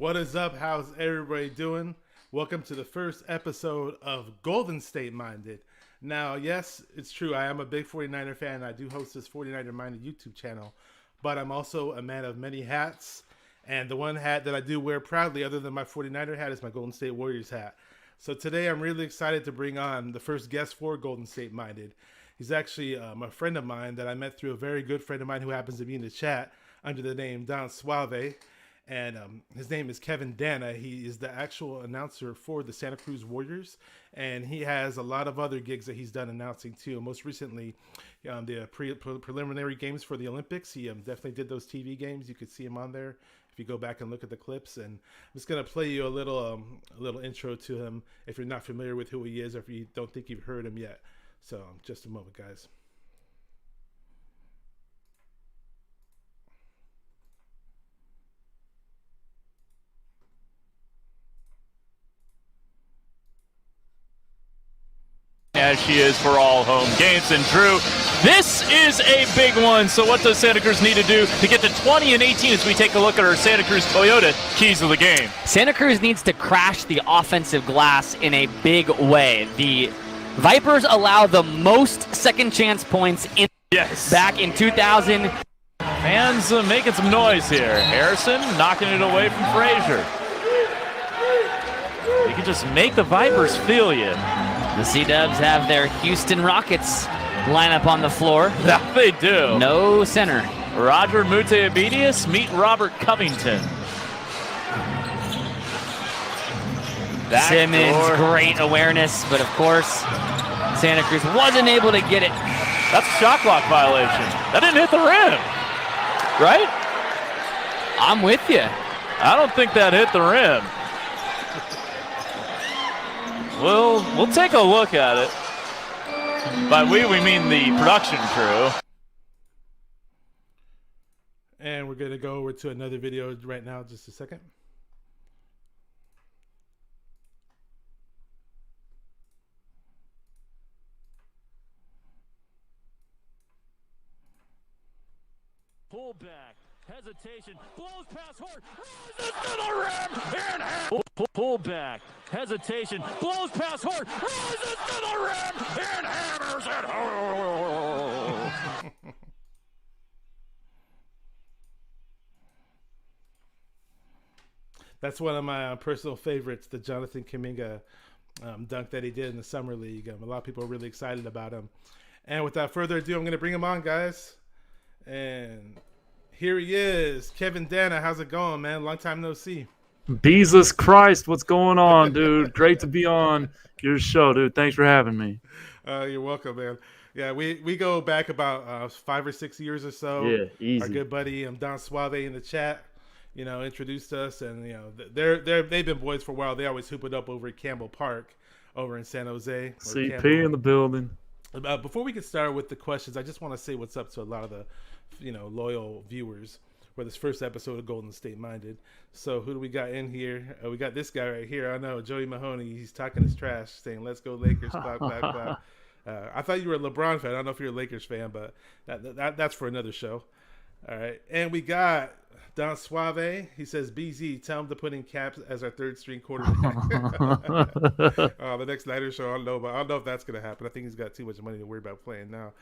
What is up? How's everybody doing? Welcome to the first episode of Golden State Minded. Now, yes, it's true. I am a big 49er fan. I do host this 49er Minded YouTube channel, but I'm also a man of many hats. And the one hat that I do wear proudly, other than my 49er hat, is my Golden State Warriors hat. So today I'm really excited to bring on the first guest for Golden State Minded. He's actually a friend of mine that I met through a very good friend of mine who happens to be in the chat under the name Don Suave. And his name is Kevin Danna. He is the actual announcer for the Santa Cruz Warriors. And he has a lot of other gigs that he's done announcing too. Most recently, the preliminary games for the Olympics. He definitely did those TV games. You could see him on there if you go back and look at the clips. And I'm just going to play you a little intro to him if you're not familiar with who he is or if you don't think you've heard him yet. So just a moment, guys. As she is for all home games. And Drew, this is a big one. So what does Santa Cruz need to do to get to 20-18 as we take a look at our Santa Cruz Toyota keys of the game? Santa Cruz needs to crash the offensive glass in a big way. The Vipers allow the most second chance points back in 2000. Fans making some noise here. Harrison knocking it away from Frazier. You can just make the Vipers feel you. The C-Dubs have their Houston Rockets lineup on the floor. That they do. No center. Roger Muteabedius meet Robert Covington. Simmons, great awareness, but of course, Santa Cruz wasn't able to get it. That's a shot clock violation. That didn't hit the rim, right? I'm with you. I don't think that hit the rim. We'll take a look at it. By we mean the production crew. And we're going to go over to another video right now, just a second. Pull back, hesitation, blows past Hort, rises to the rim, and pull back, hesitation, blows past Hort, rises to the rim, and hammers it home. That's one of my personal favorites, the Jonathan Kuminga dunk that he did in the Summer League. A lot of people are really excited about him. And without further ado, I'm going to bring him on, guys. And here he is, Kevin Danna. How's it going, man? Long time no see. Jesus Christ, what's going on, dude? Great to be on your show, dude. Thanks for having me. You're welcome, man. Yeah, we go back about 5 or 6 years or so. Yeah, easy. Our good buddy Don Suave in the chat, introduced us, and they've been boys for a while. They always hoop it up over at Campbell Park, over in San Jose. CP in the building. Before we get started with the questions, I just want to say what's up to a lot of the, loyal viewers for this first episode of Golden State Minded. So who do we got in here? We got this guy right here. I know, Joey Mahoney. He's talking his trash, saying, "Let's go Lakers!" Clap, clap, clap. I thought you were a LeBron fan. I don't know if you're a Lakers fan, but that's for another show. All right, and we got Don Suave. He says, "BZ, tell him to put in Caps as our third string quarterback." The next Niner show, I don't know, but I don't know if that's gonna happen. I think he's got too much money to worry about playing now.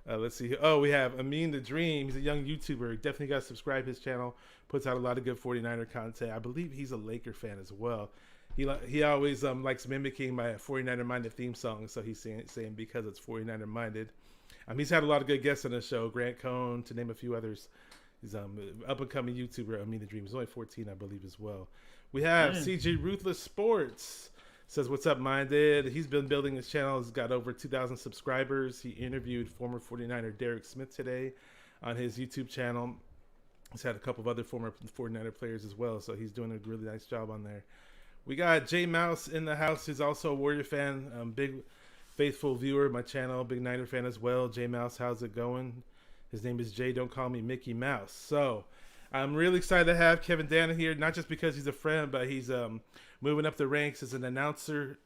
Let's see. Oh, we have Amin the Dream. He's a young YouTuber. Definitely got to subscribe his channel. Puts out a lot of good 49er content. I believe he's a Laker fan as well. He always likes mimicking my 49er Minded theme song. So he's saying because it's 49er Minded. He's had a lot of good guests on the show. Grant Cohn, to name a few others. He's up and coming YouTuber. Amin the Dream. He's only 14, I believe, as well. We have CG Ruthless Sports. Says, "What's up, Minded?" He's been building his channel. He's got over 2,000 subscribers. He interviewed former 49er Derek Smith today on his YouTube channel. He's had a couple of other former 49er players as well, so he's doing a really nice job on there. We got J Mouse in the house. He's also a Warrior fan, big faithful viewer of my channel, big Niner fan as well. J Mouse, how's it going? His name is Jay. Don't call me Mickey Mouse. So I'm really excited to have Kevin Danna here, not just because he's a friend, but he's moving up the ranks as an announcer.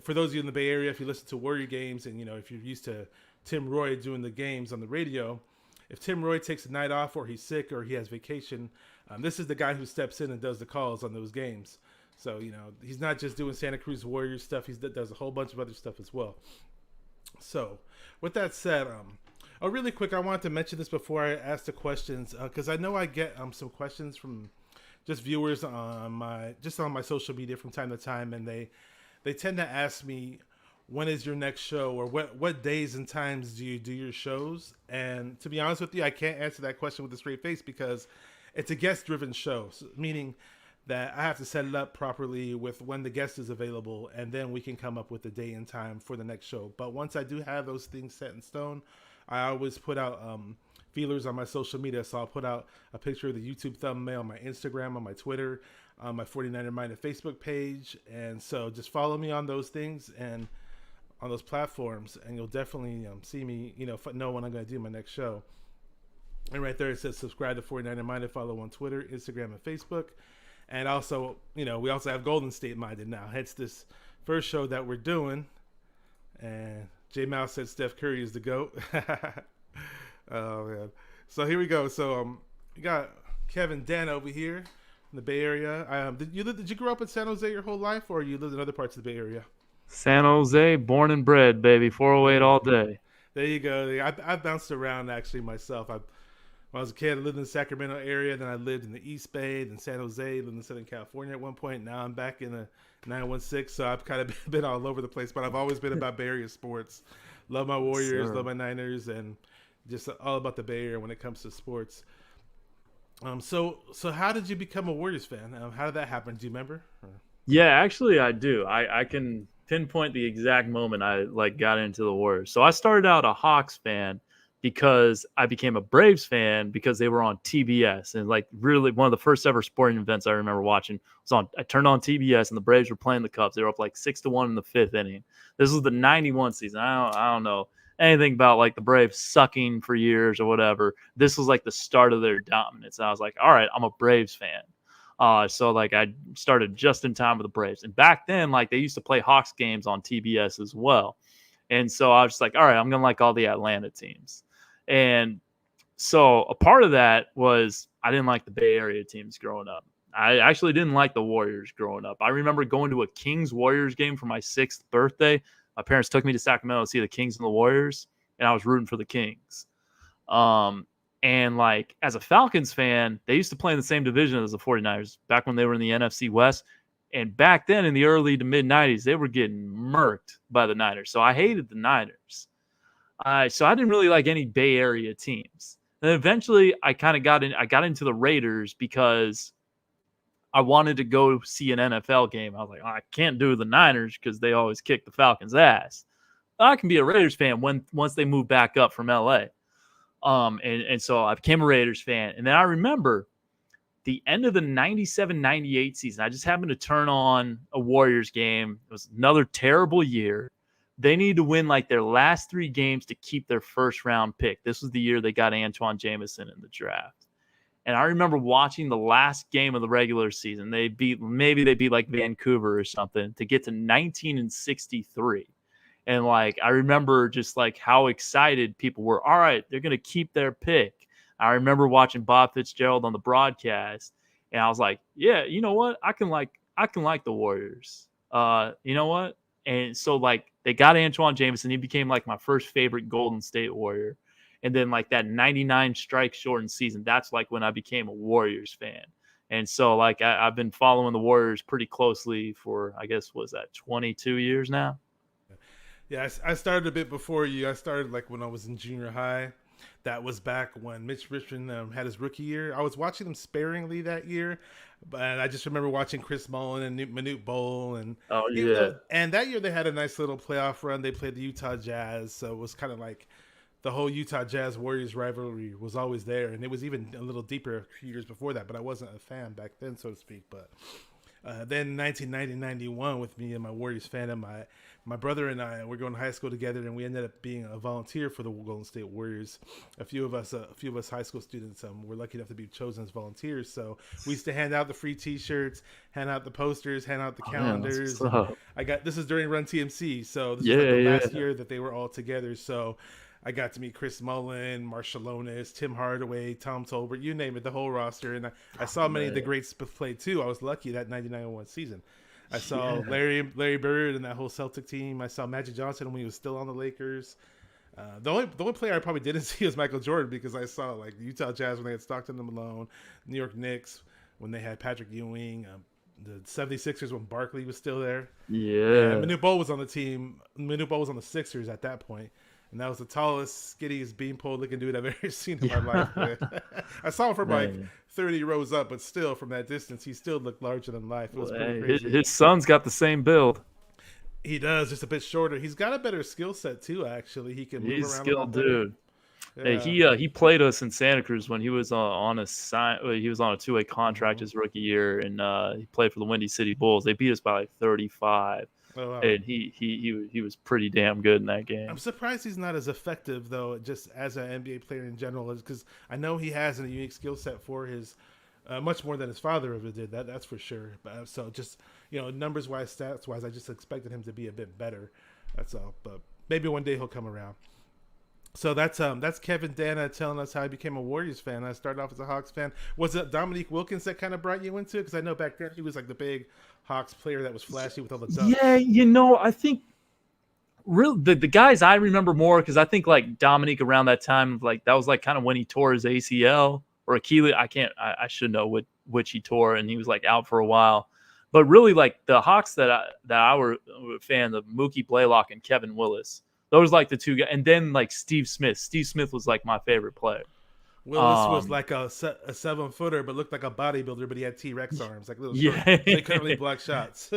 For those of you in the Bay Area, if you listen to Warrior games and, if you're used to Tim Roy doing the games on the radio, if Tim Roy takes a night off or he's sick or he has vacation, this is the guy who steps in and does the calls on those games. So, he's not just doing Santa Cruz Warriors stuff. He does a whole bunch of other stuff as well. So, with that said, really quick, I wanted to mention this before I ask the questions, because I know I get some questions from just viewers on my social media from time to time, and they tend to ask me, when is your next show, or what days and times do you do your shows? And to be honest with you, I can't answer that question with a straight face because it's a guest-driven show, meaning that I have to set it up properly with when the guest is available, and then we can come up with a day and time for the next show. But once I do have those things set in stone, I always put out feelers on my social media. So I'll put out a picture of the YouTube thumbnail on my Instagram, on my Twitter, on my 49er Minded Facebook page. And so just follow me on those things and on those platforms, and you'll definitely see me, know when I'm going to do my next show. And right there it says subscribe to 49er Minded, follow on Twitter, Instagram, and Facebook. And also, we also have Golden State Minded now. Hence this first show that we're doing. And J Mouse said Steph Curry is the GOAT. Oh, man. So here we go. So we got Kevin Danna over here in the Bay Area. Did you grow up in San Jose your whole life, or you lived in other parts of the Bay Area? San Jose, born and bred, baby. 408 all day. There you go. I bounced around, actually, myself. When I was a kid, I lived in the Sacramento area. Then I lived in the East Bay, then San Jose, lived in Southern California at one point. Now I'm back in the 916, so I've kind of been all over the place. But I've always been about Bay Area sports. Love my Warriors, love my Niners, and just all about the Bay Area when it comes to sports. So how did you become a Warriors fan? How did that happen? Do you remember? Yeah, actually, I do. I can pinpoint the exact moment I got into the Warriors. So I started out a Hawks fan because I became a Braves fan because they were on TBS, and really one of the first ever sporting events I remember watching was on. I turned on TBS and the Braves were playing the Cubs. They were up 6-1 in the 5th inning. This was the '91 season. I don't know anything about the Braves sucking for years or whatever. This was the start of their dominance. And I was like, all right, I'm a Braves fan. So I started just in time with the Braves. And back then, they used to play Hawks games on TBS as well. And so I was just all right, I'm going to like all the Atlanta teams. And so a part of that was I didn't like the Bay Area teams growing up. I actually didn't like the Warriors growing up. I remember going to a Kings-Warriors game for my 6th birthday. My parents took me to Sacramento to see the Kings and the Warriors, and I was rooting for the Kings. And as a Falcons fan, they used to play in the same division as the 49ers back when they were in the NFC West. And back then in the early to mid 90s, they were getting murked by the Niners. So I hated the Niners. So I didn't really like any Bay Area teams. And eventually I kind of got into the Raiders because I wanted to go see an NFL game. I was like, I can't do the Niners because they always kick the Falcons' ass. I can be a Raiders fan once they move back up from LA. And so I became a Raiders fan. And then I remember the end of the 97-98 season, I just happened to turn on a Warriors game. It was another terrible year. They needed to win their last 3 games to keep their first round pick. This was the year they got Antoine Jameson in the draft. And I remember watching the last game of the regular season. They beat Vancouver or something to get to 19-63. And I remember just how excited people were. All right, they're going to keep their pick. I remember watching Bob Fitzgerald on the broadcast, and I was like, yeah, you know what? I can like the Warriors. You know what? And so they got Antoine Jameson. He became my first favorite Golden State Warrior. And then that 99 strike shortened season, that's when I became a Warriors fan. And so I've been following the Warriors pretty closely for, I guess, 22 years now? Yeah, I started a bit before you. I started when I was in junior high. That was back when Mitch Richmond had his rookie year. I was watching them sparingly that year, but I just remember watching Chris Mullin and Manute Bol. And and that year they had a nice little playoff run. They played the Utah Jazz, so it was kind of the whole Utah Jazz Warriors rivalry was always there, and it was even a little deeper a few years before that. But I wasn't a fan back then, so to speak. But then 1990-91 with me and my Warriors fandom, my brother and I were going to high school together, and we ended up being a volunteer for the Golden State Warriors. A few of us high school students were lucky enough to be chosen as volunteers. So we used to hand out the free T-shirts, hand out the posters, hand out the calendars. This is during Run TMC, so this was the last year that they were all together. So I got to meet Chris Mullin, Marshallonis, Tim Hardaway, Tom Tolbert, you name it, the whole roster. And I saw many of the greats play too. I was lucky that 99-01 season. I saw Larry Bird and that whole Celtic team. I saw Magic Johnson when he was still on the Lakers. The only player I probably didn't see was Michael Jordan, because I saw like the Utah Jazz when they had Stockton and Malone, New York Knicks when they had Patrick Ewing, the 76ers when Barkley was still there. Yeah. Manute Bol was on the team. Manute Bol was on the Sixers at that point. And that was the tallest, skinniest, beanpole-looking dude I've ever seen in my life. I saw him from like 30 rows up, but still, from that distance, he still looked larger than life. It was pretty crazy. His son's got the same build. He does, just a bit shorter. He's got a better skill set too. Actually, he can move He's around. skilled, dude. Yeah. Hey, he played us in Santa Cruz when he was on a 2-way contract his rookie year, and he played for the Windy City Bulls. They beat us by like 35. Oh, wow. And he was pretty damn good in that game. I'm surprised he's not as effective though, just as an NBA player in general, because I know he has a unique skill set for his much more than his father ever did. That's for sure. But, so just numbers wise, stats wise, I just expected him to be a bit better. That's all. But maybe one day he'll come around. So that's Kevin Danna telling us how he became a Warriors fan. I started off as a Hawks fan. Was it Dominique Wilkins that kind of brought you into it? Because I know back then he was like the big Hawks player that was flashy with all the dunks. Yeah, I think the guys I remember more, because I think like Dominique around that time, like that was like kind of when he tore his ACL or Achilles. I should know which he tore, and he was like out for a while. But really, like the Hawks that I were a fan of, Mookie Blaylock and Kevin Willis. Those like the two guys, and then like Steve Smith. Steve Smith was like my favorite player. Willis was like a 7-footer, but looked like a bodybuilder, but he had T-Rex arms, like little short. They couldn't really block shots.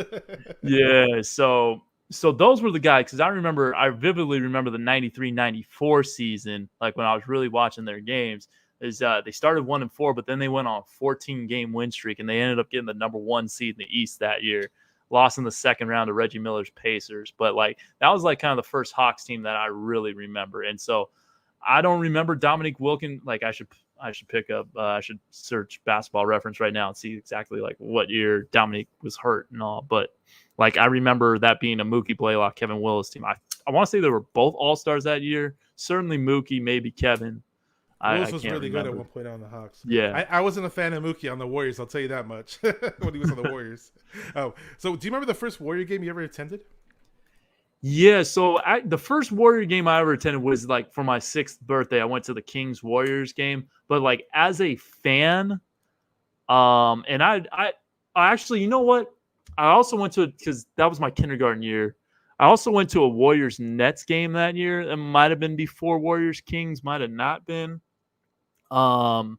Yeah, so those were the guys, because I vividly remember the 93-94 season, like when I was really watching their games. Is they started 1-4, but then they went on a 14-game win streak, and they ended up getting the number 1 seed in the East that year. Lost in the second round to Reggie Miller's Pacers. But like that was like kind of the first Hawks team that I really remember. And so I don't remember Dominique Wilkins. Like I should pick up, I should search Basketball Reference right now and see exactly like what year Dominique was hurt and all. But like I remember that being a Mookie Blaylock, Kevin Willis team. I want to say they were both All-Stars that year. Certainly Mookie, maybe Kevin. Willis was really good at one point on the Hawks. Yeah. I wasn't a fan of Mookie on the Warriors, I'll tell you that much, when he was on the Warriors. Oh, so do you remember the first Warrior game you ever attended? Yeah, so the first Warrior game I ever attended was like for my 6th birthday. I went to the Kings Warriors game, but like as a fan, and I actually, you know what? I also went to, because that was my kindergarten year. I also went to a Warriors Nets game that year. It might have been before Warriors Kings, might have not been. And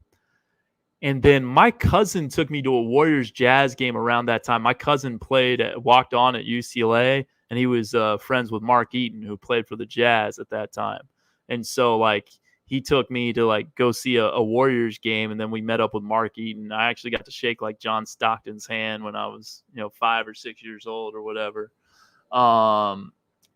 then my cousin took me to a Warriors Jazz game around that time. My cousin walked on at UCLA, and he was friends with Mark Eaton, who played for the Jazz at that time. And so like he took me to like go see a Warriors game, and then we met up with Mark Eaton. I actually got to shake like John Stockton's hand when I was 5 or 6 years old or whatever.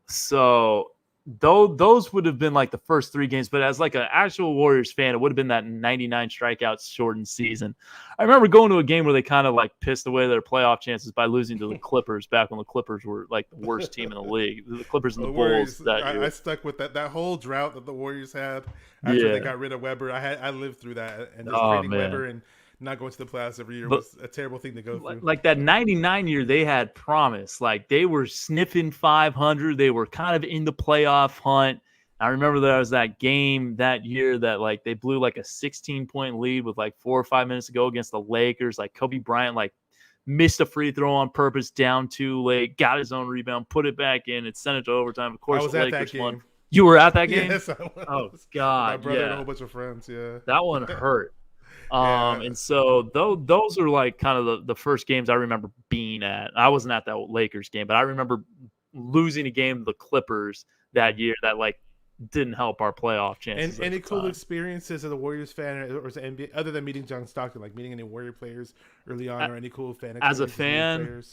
So those would have been like the first 3 games, but as like an actual Warriors fan, it would have been that 99 strikeouts shortened season. I remember going to a game where they kind of like pissed away their playoff chances by losing to the Clippers back when the Clippers were like the worst team in the league. The Clippers and the Warriors, Bulls that year. I stuck with that whole drought that the Warriors had after they got rid of Webber. I lived through that, and just trading Webber and not going to the playoffs every year was a terrible thing to go through. Like that 99 year, they had promise. Like they were sniffing 500. They were kind of in the playoff hunt. I remember there was that game that year that like they blew like a 16-point lead with like 4 or 5 minutes to go against the Lakers. Like Kobe Bryant like missed a free throw on purpose, down too late, got his own rebound, put it back in, and sent it to overtime. Of course, the Lakers won. You were at that game? Yes, I was. Oh God, my brother and a whole bunch of friends. Yeah, that one hurt. And so those are like kind of the first games I remember being at. I wasn't at that Lakers game, but I remember losing a game to the Clippers that year that like didn't help our playoff chances. And any cool experiences as a Warriors fan or as an NBA, other than meeting John Stockton, like meeting any Warrior players early on, or any cool fan as a fan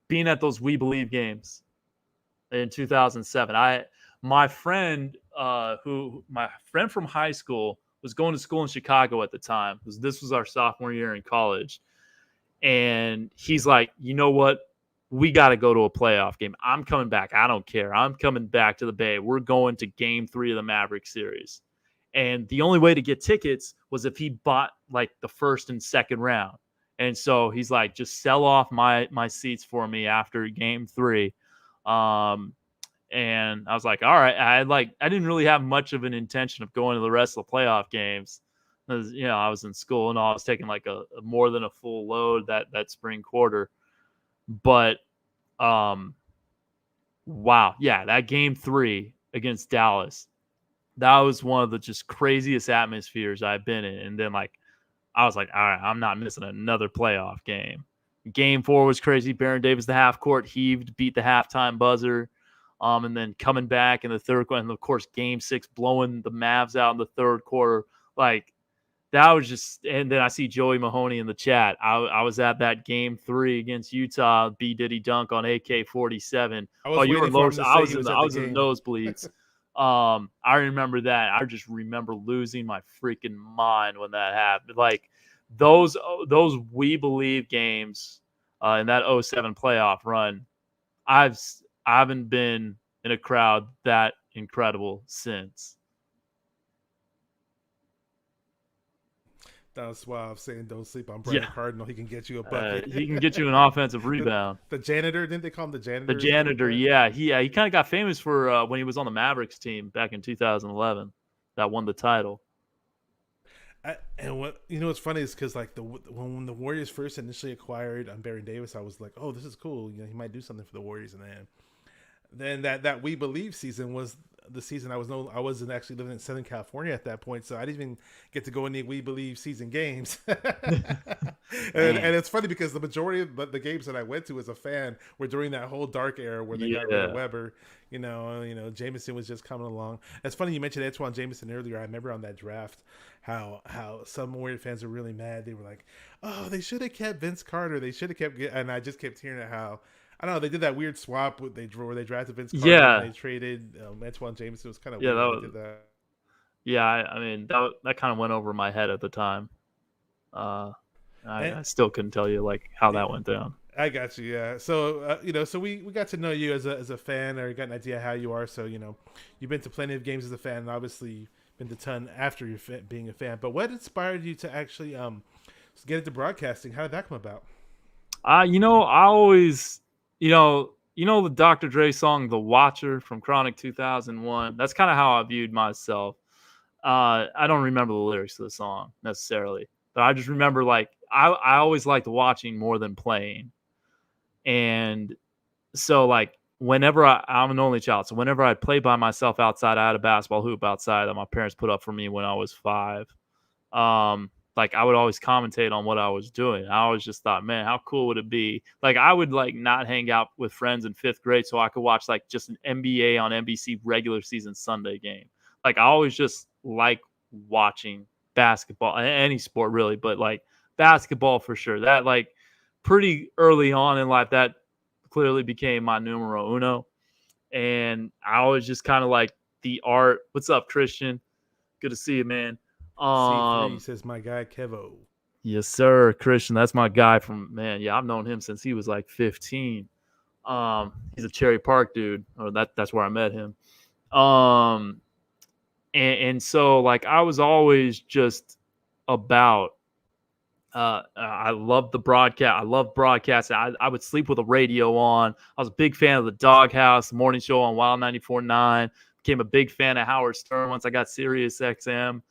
being at those We Believe games in 2007. My friend from high school was going to school in Chicago at the time. This was our sophomore year in college. And he's like, you know what? we got to go to a playoff game. I'm coming back. I don't care. I'm coming back to the Bay. We're going to game 3 of the Maverick series. And the only way to get tickets was if he bought like the first and second round. And so he's like, just sell off my seats for me after game 3. And I was like, all right. I didn't really have much of an intention of going to the rest of the playoff games. You know, I was in school and I was taking like a more than a full load that spring quarter. But wow, yeah, that game 3 against Dallas, that was one of the just craziest atmospheres I've been in. And then like I was like, all right, I'm not missing another playoff game. Game 4 was crazy. Baron Davis, the half court heaved, beat the halftime buzzer. And then coming back in the third quarter, and of course, game 6 blowing the Mavs out in the third quarter. Like, that was just, and then I see Joey Mahoney in the chat. I was at that game 3 against Utah, B Diddy dunk on AK-47. You were low. I was in the nosebleeds. I remember that. I just remember losing my freaking mind when that happened. Like those We Believe games in that 07 playoff run, I haven't been in a crowd that incredible since. That's why I'm saying don't sleep on Brandon Cardinal. He can get you a bucket. He can get you an offensive rebound. The janitor, didn't they call him the janitor? The janitor, yeah. He kind of got famous for when he was on the Mavericks team back in 2011 that won the title. And what what's funny is because like when the Warriors first initially acquired Baron Davis, I was like, oh, this is cool. You know, he might do something for the Warriors. And then that We Believe season was the season I wasn't actually living in Southern California at that point, so I didn't even get to go in the We Believe season games. and it's funny because the majority of the games that I went to as a fan were during that whole dark era where they got rid of Weber. You know, Jameson was just coming along. It's funny you mentioned Antoine Jameson earlier. I remember on that draft how some Warrior fans were really mad. They were like, "Oh, they should have kept Vince Carter. They should have kept," and I just kept hearing how. I don't know. They did that weird swap where they drafted Vince Carter and they traded Antoine Jameson. It was kind of weird. They did that. Yeah, I mean that kind of went over my head at the time. I still couldn't tell you like how that went down. I got you. Yeah. So so we got to know you as a fan, or got an idea how you are. So you've been to plenty of games as a fan, and obviously been to a ton after being a fan. But what inspired you to actually get into broadcasting? How did that come about? I always. You know the Dr. Dre song, The Watcher from Chronic 2001? That's kind of how I viewed myself. I don't remember the lyrics to the song necessarily, but I just remember like I always liked watching more than playing. And so like whenever I'm an only child, so whenever I'd play by myself outside, I had a basketball hoop outside that my parents put up for me when I was 5. Like I would always commentate on what I was doing. I always just thought, man, how cool would it be? Like I would like not hang out with friends in 5th grade so I could watch like just an NBA on NBC regular season Sunday game. Like I always just like watching basketball, any sport really, but like basketball for sure. That like pretty early on in life, that clearly became my numero uno. And I always just kind of like the art. What's up, Christian? Good to see you, man. C3 says my guy Kevo. Yes, sir, Christian. That's my guy from Yeah, I've known him since he was like 15. He's a Cherry Park dude, or that's where I met him. And so like I was always just about. I loved the broadcast. I loved broadcasting. I would sleep with the radio on. I was a big fan of the Doghouse, the morning show on Wild 94.9. Became a big fan of Howard Stern once I got Sirius XM.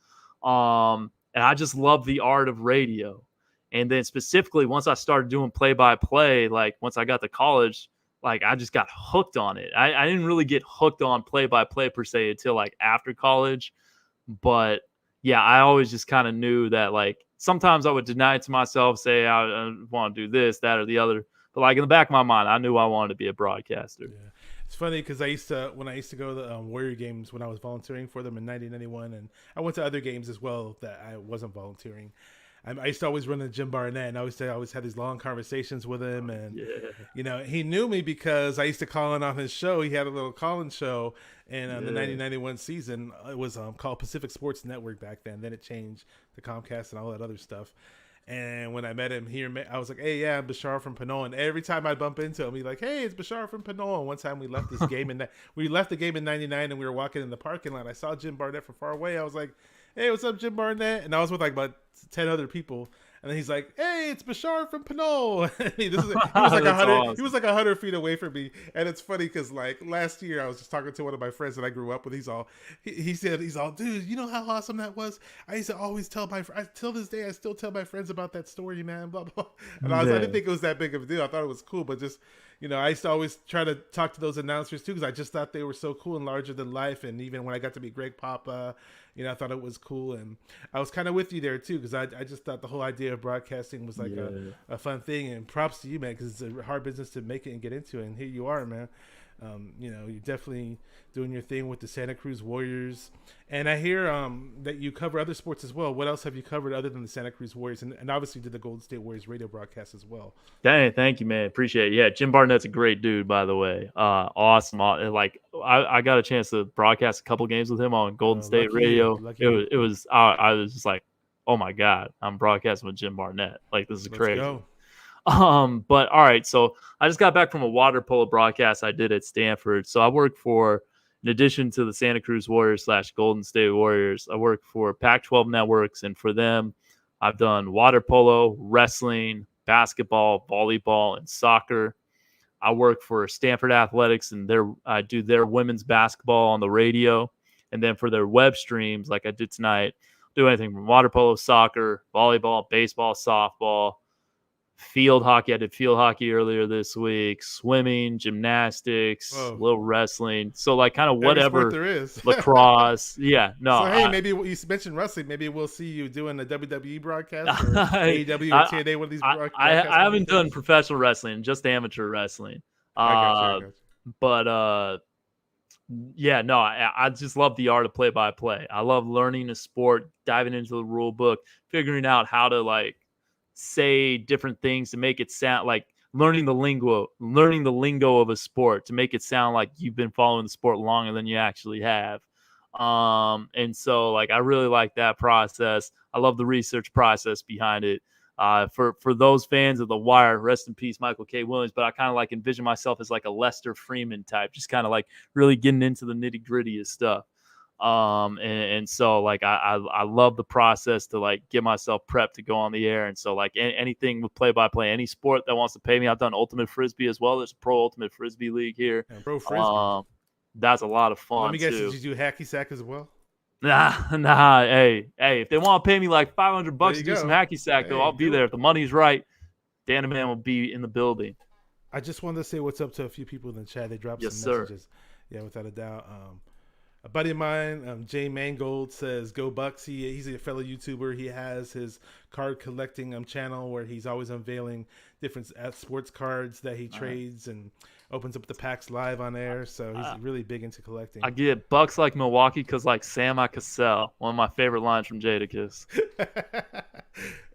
And I just love the art of radio. And then specifically once I started doing play-by-play, like once I got to college, like I just got hooked on it. I didn't really get hooked on play-by-play per se until like after college. But yeah, I always just kind of knew that like sometimes I would deny it to myself, say I want to do this, that, or the other. But like in the back of my mind, I knew I wanted to be a broadcaster. Yeah. It's funny because when I used to go to the Warrior games when I was volunteering for them in 1991, and I went to other games as well that I wasn't volunteering. I used to always run to Jim Barnett, and I always had these long conversations with him. And he knew me because I used to call in on his show. He had a little call-in show, and the 1991 season, it was called Pacific Sports Network back then. Then it changed to Comcast and all that other stuff. And when I met him here, I was like, "Hey, yeah, I'm Bashar from Pinole." And every time I bump into him, he's like, "Hey, it's Bashar from Pinole." And one time we left this game, and we left the game in '99, and we were walking in the parking lot. I saw Jim Barnett from far away. I was like, "Hey, what's up, Jim Barnett?" And I was with like about 10 other people. And then he's like, "Hey, it's Bashar from Pinole." He was like 100. Awesome. He was like 100 feet away from me, and it's funny because like last year I was just talking to one of my friends that I grew up with. He said, "Dude, you know how awesome that was? I used to always tell till this day I still tell my friends about that story, man." Blah blah. And I didn't think it was that big of a deal. I thought it was cool, but just I used to always try to talk to those announcers too because I just thought they were so cool and larger than life. And even when I got to meet Greg Papa, I thought it was cool, and I was kind of with you there too because I just thought the whole idea of broadcasting was like a fun thing. And props to you, man, because it's a hard business to make it and get into it. And here you are, man. You're definitely doing your thing with the Santa Cruz Warriors. And I hear that you cover other sports as well. What else have you covered other than the Santa Cruz Warriors? And obviously did the Golden State Warriors radio broadcast as well. Dang, thank you, man. Appreciate it. Yeah, Jim Barnett's a great dude, by the way. Awesome. Like I got a chance to broadcast a couple games with him on Golden State Radio. It was I was just like, oh my God, I'm broadcasting with Jim Barnett. Like, this is crazy. Go. But all right, so I just got back from a water polo broadcast I did at Stanford. So I work for, in addition to the Santa Cruz Warriors / Golden State Warriors, I work for Pac-12 Networks, and for them, I've done water polo, wrestling, basketball, volleyball, and soccer. I work for Stanford Athletics, and I do their women's basketball on the radio, and then for their web streams, like I did tonight, do anything from water polo, soccer, volleyball, baseball, softball, field hockey. I did field hockey earlier this week, swimming, gymnastics, a little wrestling. So like kind of whatever there is. Lacrosse. Yeah. No. So hey, maybe you mentioned wrestling. Maybe we'll see you doing a WWE broadcast or AEW or TNA, one of these broadcasts. I haven't done professional wrestling, just amateur wrestling. I got you. But yeah, no, I just love the art of play-by-play. I love learning a sport, diving into the rule book, figuring out how to like say different things to make it sound like learning the lingo of a sport to make it sound like you've been following the sport longer than you actually have. And so like I really like that process. I love the research process behind it. For those fans of The Wire, rest in peace, Michael K. Williams. But I kind of like envision myself as like a Lester Freeman type, just kind of like really getting into the nitty gritty of stuff. And so like I love the process to like get myself prepped to go on the air. And so like anything with play-by-play, any sport that wants to pay me, I've done Ultimate Frisbee as well. There's a Pro Ultimate Frisbee League here. Yeah, Pro Frisbee. That's a lot of fun. Let me guess, too. did you do hacky sack as well? Nah. Hey, if they want to pay me like $500 to do some hacky sack, though, I'll be there. If the money's right, Danna Man will be in the building. I just wanted to say what's up to a few people in the chat. They dropped some messages. Yeah, without a doubt. A buddy of mine, Jay Mangold, says, "Go Bucks." He's a fellow YouTuber. He has his card collecting channel where he's always unveiling different sports cards that he trades and opens up the packs live on air. So he's really big into collecting. I get Bucks like Milwaukee because like Sam I Cassell, one of my favorite lines from Jadakiss.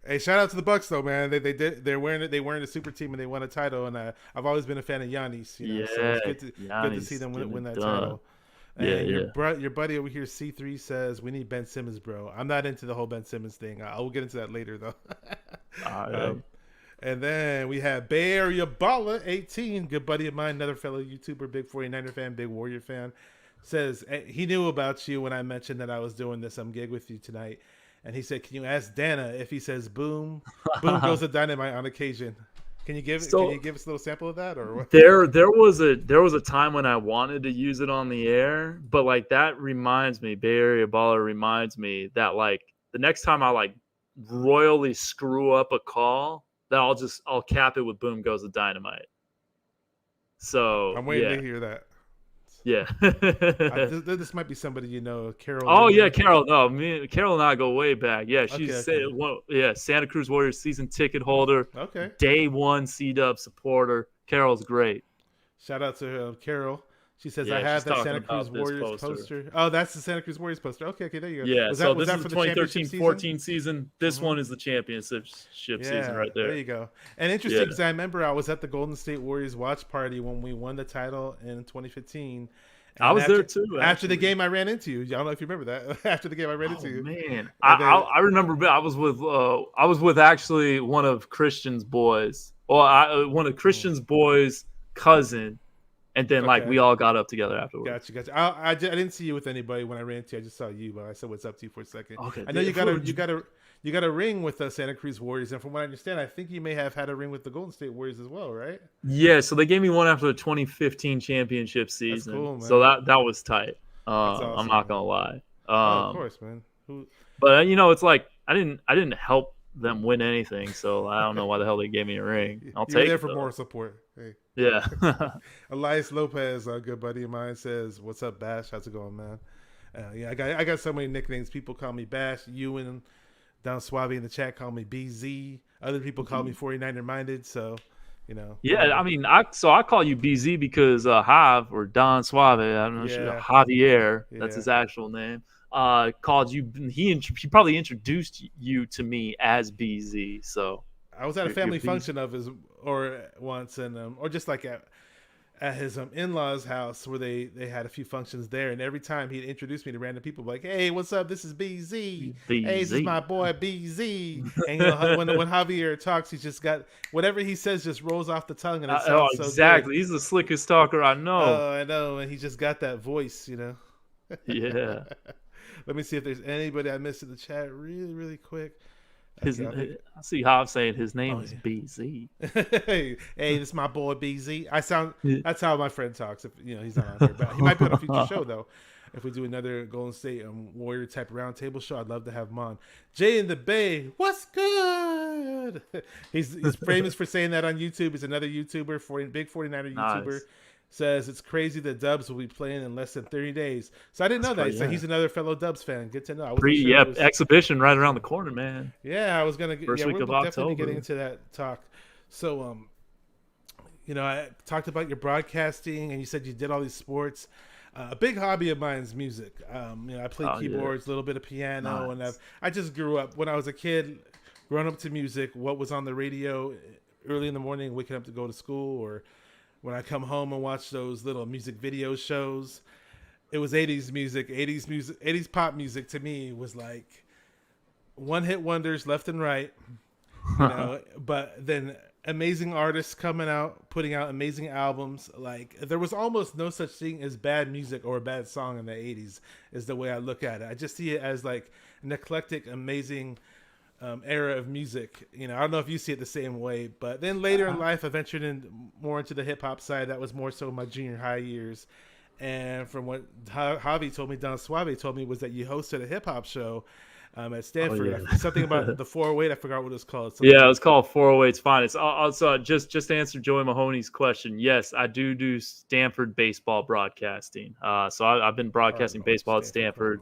Hey, shout out to the Bucks though, man. They're wearing it. They wearing the super team and they won a title. And I've always been a fan of Giannis. So it's good to see them win that title. And your buddy over here, C3, says we need Ben Simmons, bro. I'm not into the whole Ben Simmons thing. I will get into that later though. And then we have Bay Area Baller 18, good buddy of mine, another fellow YouTuber, big 49er fan, big Warrior fan, says he knew about you when I mentioned that I was doing this gig with you tonight. And he said, "Can you ask Danna if he says boom goes the Dynamite on occasion?" Can you give us a little sample of that, or what? There was a time when I wanted to use it on the air, but like that reminds me, Bay Area Baller reminds me that like the next time I like royally screw up a call, that I'll cap it with boom goes the Dynamite. So I'm waiting to hear that. Yeah. This might be somebody you know, Carol. Oh yeah, Carol. No, Carol and I go way back. Yeah, she's Santa Cruz Warriors season ticket holder. Okay. Day one C-Dub supporter. Carol's great. Shout out to Carol. She says, "I have that Santa Cruz Warriors poster." Oh, that's the Santa Cruz Warriors poster. Okay, there you go. Yeah, this is the 2013-14 season. This one is the championship season right there. There you go. And interesting because I remember I was at the Golden State Warriors watch party when we won the title in 2015, I was there too. After the game, I ran into you. I don't know if you remember that. After the game, I ran into you. Man, I remember. I was with actually one of Christian's boys, or one of Christian's boys' cousin, and then like we all got up together afterwards. Gotcha. I didn't see you with anybody when I ran into you. I just saw you, but I said what's up to you for a second. Okay, I know you got a ring with the Santa Cruz Warriors, and from what I understand, I think you may have had a ring with the Golden State Warriors as well, right? Yeah, so they gave me one after the 2015 championship season. That's cool, man. So that was tight. Awesome, I'm not gonna lie. Of course, man. But it's like I didn't help them win anything, so I don't know why the hell they gave me a ring. I'll take it. There for more support. Hey. Yeah. Elias Lopez, a good buddy of mine, says, "What's up, Bash? How's it going, man?" Yeah, I got so many nicknames. People call me Bash. Ewan down Suave in the chat call me BZ. Other people call me 49er minded. So, Yeah, I mean, I call you BZ because Hav or Don Suave, I don't know, Javier, that's his actual name. Called you. He probably introduced you to me as BZ. So I was at a family function of his once, and or just like at his in-laws' house where they had a few functions there, and every time he'd introduce me to random people, like, "Hey, what's up? This is BZ. Hey, this is my boy BZ." And when Javier talks, he's just got whatever he says just rolls off the tongue, and it sounds so exactly. good. He's the slickest talker I know. Oh, I know, and he just got that voice, Yeah. Let me see if there's anybody I missed in the chat really, really quick. I see how I'm saying his name is BZ. Hey, this is my boy BZ. That's how my friend talks. If he's not on here, but he might be on a future show though. If we do another Golden State Warrior type roundtable show, I'd love to have him on. Jay in the Bay, what's good? He's famous for saying that on YouTube. He's another YouTuber, big 49er YouTuber. Says it's crazy that Dubs will be playing in less than 30 days. So I didn't know that. So he's another fellow Dubs fan. Good to know. Exhibition right around the corner, man. Yeah, I was gonna. First week of October. Getting into that talk. So, I talked about your broadcasting, and you said you did all these sports. A big hobby of mine is music. I play keyboards, a little bit of piano, and I just grew up when I was a kid, growing up to music. What was on the radio early in the morning, waking up to go to school, or when I come home and watch those little music video shows, it was 80s music. 80s pop music to me was like one-hit wonders left and right. But then amazing artists coming out, putting out amazing albums. Like there was almost no such thing as bad music or a bad song in the 80s is the way I look at it. I just see it as like an eclectic, amazing era of music. I don't know if you see it the same way, but then later in life I ventured more into the hip-hop side. That was more so my junior high years, and from what Javi told me, Don Suave told me, was that you hosted a hip-hop show at Stanford. Something about the 408, I forgot what it was called. It was called 408's Finest. Also, just to answer Joey Mahoney's question, yes, I do Stanford baseball broadcasting. So I've been broadcasting baseball at Stanford,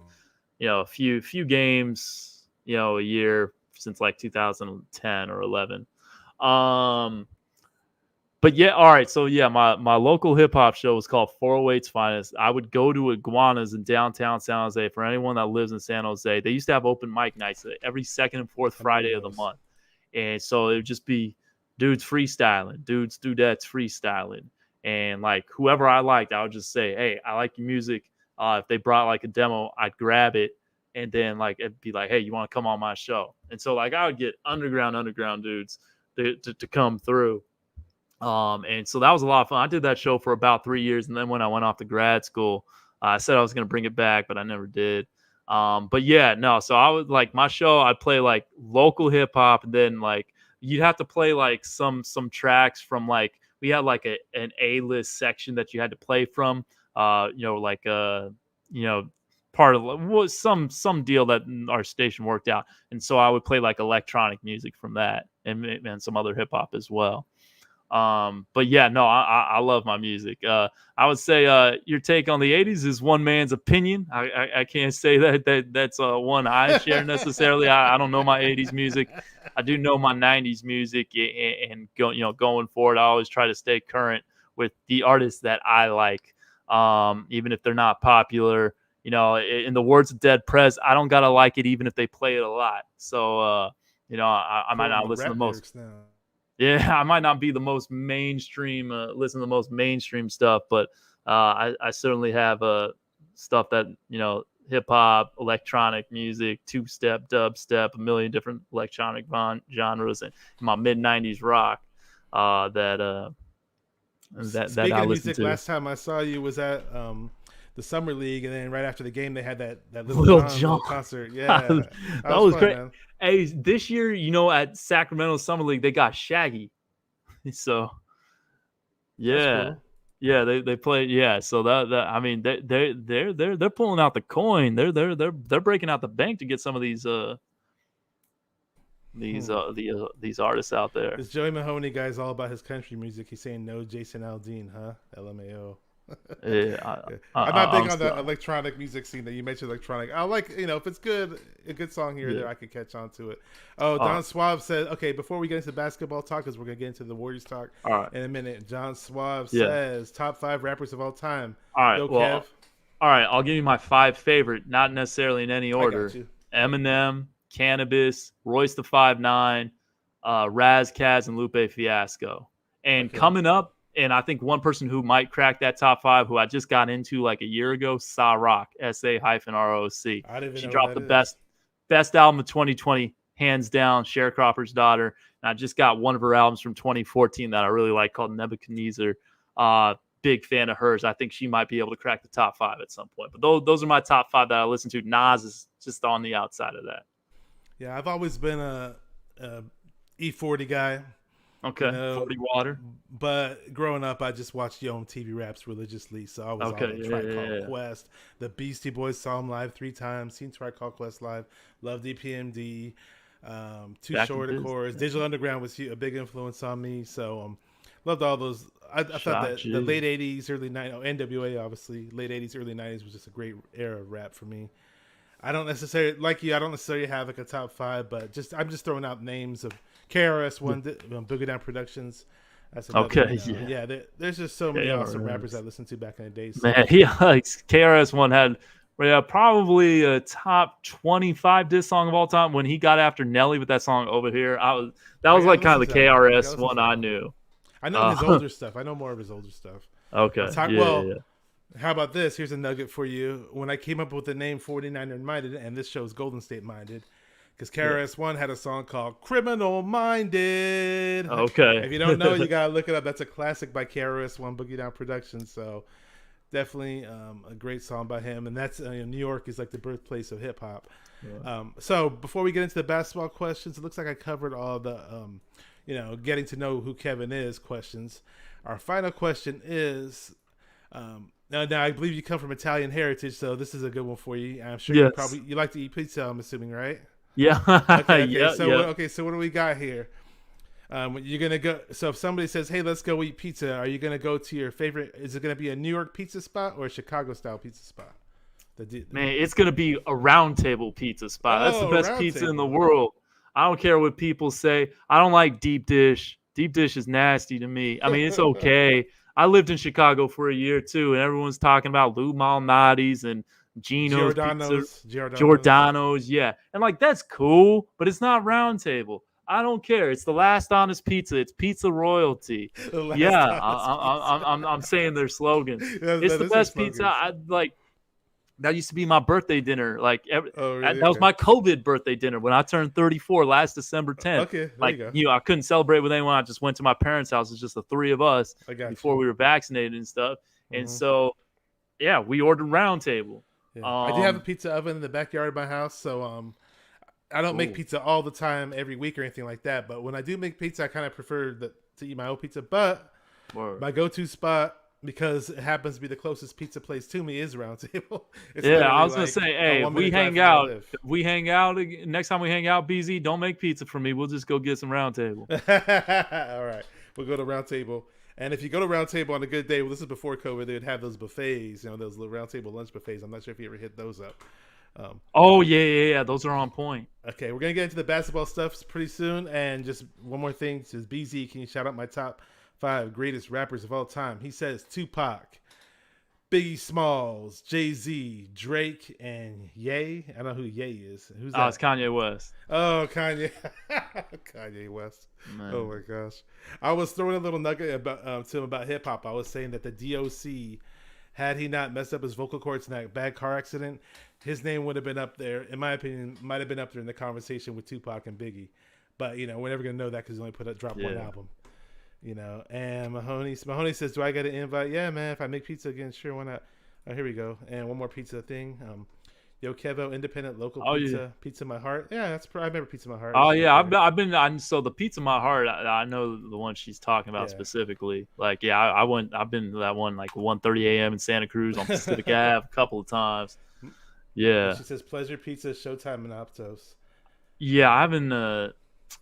a few games, a year since like 2010 or 11. But yeah, all right. So yeah, my local hip hop show was called 408's Finest. I would go to Iguanas in downtown San Jose. For anyone that lives in San Jose, they used to have open mic nights every second and fourth Friday of the month. And so it would just be dudes freestyling, dudettes freestyling. And like whoever I liked, I would just say, "Hey, I like your music." If they brought like a demo, I'd grab it. And then like it'd be like, "Hey, you want to come on my show?" And so like I would get underground dudes to come through. And so that was a lot of fun. I did that show for about 3 years, and then when I went off to grad school, I said I was going to bring it back, but I never did. But yeah, no. So I would like my show. I'd play like local hip hop, and then like you'd have to play like some tracks from like we had like an A-list section that you had to play from. Part of was some deal that our station worked out, and so I would play like electronic music from that, and some other hip hop as well. But yeah, no, I love my music. I would say your take on the 80s is one man's opinion. I can't say that's one I share necessarily. I don't know my 80s music. I do know my 90s music, and going forward, I always try to stay current with the artists that I like, even if they're not popular. In the words of Dead Prez, I don't gotta like it even if they play it a lot. So, I might not listen to the most. Yeah, I might not be the most mainstream, listen to the most mainstream stuff, but I certainly have stuff that, hip hop, electronic music, two-step, dubstep, a million different electronic genres, and my mid-90s rock that Speaking I of listen music, to. last time I saw you was at the summer league, and then right after the game they had that little Lil John Jon. little concert. Yeah, that was fun, great. man. Hey, this year, at Sacramento Summer League, they got Shaggy. So, That's yeah. cool. Yeah, they played. Yeah, so that I mean they're pulling out the coin. They're breaking out the bank to get some of these these artists out there. This Joey Mahoney guy's all about his country music. He's saying no Jason Aldean, huh? LMAO. Yeah, I'm not big on the electronic music scene that you mentioned. Electronic, I like, if it's good, a good song here or there, I could catch on to it. Oh, Don Suave said, okay, before we get into basketball talk, because we're gonna get into the Warriors talk in a minute. John Suave says top 5 rappers of all time. All right, Yo, Kev. All right, I'll give you my 5 favorite, not necessarily in any order. I got you. Eminem, Cannabis, Royce the 5'9", Raz Kaz, and Lupe Fiasco. And coming up, and I think one person who might crack that top 5, who I just got into like a year ago, Sa Rock, SA-ROC. She dropped the best album of 2020, hands down, Sharecropper's Daughter. And I just got one of her albums from 2014 that I really like called Nebuchadnezzar. Big fan of hers. I think she might be able to crack the top 5 at some point. But those are my top 5 that I listen to. Nas is just on the outside of that. Yeah, I've always been a E40 guy. Okay, 40 Water. But growing up, I just watched Yo MTV Raps religiously, so I was on the Tribe Called Quest. The Beastie Boys saw him live 3 times, seen Tribe Called Quest live, loved EPMD, Too Short of course. Digital Underground was a big influence on me, so loved all those. I thought that the late 80s, early 90s, NWA obviously, late 80s, early 90s was just a great era of rap for me. I don't necessarily, like you, I don't necessarily have like a top 5, but I'm just throwing out names of KRS-One, Boogie Down Productions. That's okay. Yeah, there's just so many awesome rappers I listened to back in the day. So. Man, KRS-One had probably a top 25 diss song of all time when he got after Nelly with that song Over Here. That was like kind of the KRS-One I knew. I know his older stuff. I know more of his older stuff. Okay. How about this? Here's a nugget for you. When I came up with the name 49er Minded, and this show's Golden State Minded, because KRS-One had a song called Criminal Minded. Okay. If you don't know, you got to look it up. That's a classic by KRS-One, Boogie Down Productions. So definitely a great song by him. And that's New York is like the birthplace of hip-hop. Yeah. So before we get into the basketball questions, it looks like I covered all the, getting to know who Kevin is questions. Our final question is... Now, I believe you come from Italian heritage, so this is a good one for you. I'm sure you like to eat pizza, I'm assuming, right? Yeah. Okay. So what do we got here? You're gonna go. So if somebody says, "Hey, let's go eat pizza," are you gonna go to your favorite? Is it gonna be a New York pizza spot or a Chicago style pizza spot? Man, it's gonna be a round table pizza spot. That's the best pizza in the world. I don't care what people say. I don't like deep dish. Deep dish is nasty to me. I mean, it's okay. I lived in Chicago for a year too, and everyone's talking about Lou Malnati's and Gino's Giordano's, yeah. And like that's cool, but it's not round table. I don't care. It's the last honest pizza. It's pizza royalty. Yeah, I'm saying their slogan. It's the best pizza. I like. That used to be my birthday dinner. Like that was my COVID birthday dinner when I turned 34 last December 10th. Okay, I couldn't celebrate with anyone. I just went to my parents' house. It's just the 3 of us before we were vaccinated and stuff. Mm-hmm. And so, yeah, we ordered round table. Yeah. I do have a pizza oven in the backyard of my house, so I don't make pizza all the time every week or anything like that. But when I do make pizza, I kind of prefer to eat my own pizza. But my go-to spot, because it happens to be the closest pizza place to me, is Round Table. I was gonna say, hey, we hang out. Next time we hang out, BZ, don't make pizza for me. We'll just go get some Round Table. All right, we'll go to Round Table. And if you go to Round Table on a good day, well, this is before COVID, they'd have those buffets, those little Round Table lunch buffets. I'm not sure if you ever hit those up. Yeah, those are on point. Okay, we're gonna get into the basketball stuff pretty soon. And just one more thing, says BZ, can you shout out my top 5 greatest rappers of all time? He says Tupac, Biggie Smalls, Jay-Z, Drake, and Ye. I don't know who Ye is. Who's that? It's Kanye West. Oh, Kanye. Kanye West. Man. Oh my gosh. I was throwing a little nugget to him about hip hop. I was saying that the DOC had he not messed up his vocal cords in that bad car accident, his name would have been up there. In my opinion, might have been up there in the conversation with Tupac and Biggie. But we're never gonna know that because he only dropped one album. And Mahoney says, "Do I get an invite?" Yeah, man. If I make pizza again, sure, why not? Oh, here we go. And one more pizza thing. Yo, Kevo, independent local pizza, yeah. Pizza My Heart. Yeah, I remember Pizza My Heart. Oh yeah, I've been. So the Pizza My Heart, I know the one she's talking about specifically. Like, yeah, I've been to that one like 1:30 a.m. in Santa Cruz on Pacific Ave a couple of times. Yeah. She says Pleasure Pizza, Showtime, and Aptos. Yeah, I haven't.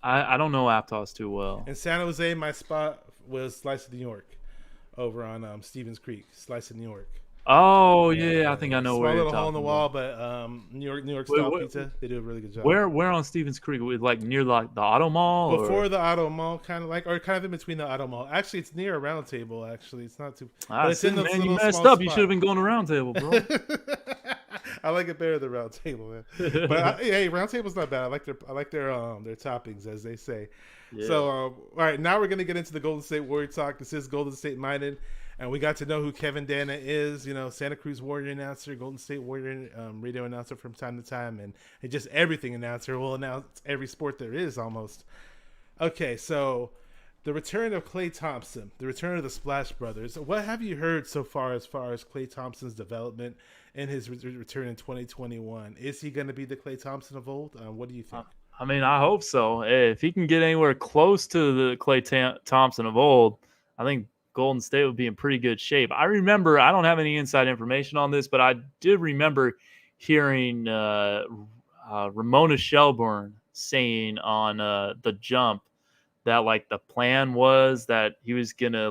I don't know Aptos too well. In San Jose, my spot was Slice of New York, over on Stevens Creek. Slice of New York. Oh yeah, I think I know where you're talking talking about. Small little hole in the wall, but New York style pizza. They do a really good job. Where on Stevens Creek? Like near like the Auto Mall? Before the Auto Mall, kind of in between the Auto Mall. Actually, it's near a Round Table. Actually, it's not too. But it's in the man, you messed up. You should have been going to Round Table, bro. I like it better than Round Table, man. But hey, Round Table's not bad. I like their toppings, as they say. Yeah. So all right, now we're gonna get into the Golden State Warrior talk. This is Golden State Minded. And we got to know who Kevin Danna is, Santa Cruz Warrior announcer, Golden State Warrior radio announcer from time to time, and just everything announcer. Will announce every sport there is almost. Okay, so the return of Klay Thompson, the return of the Splash Brothers. What have you heard so far as Klay Thompson's development and his return in 2021? Is he going to be the Klay Thompson of old? What do you think? I mean, I hope so. If he can get anywhere close to the Klay Thompson of old, I think Golden State would be in pretty good shape. I remember, I don't have any inside information on this, but I did remember hearing Ramona Shelburne saying on The Jump that like the plan was that he was gonna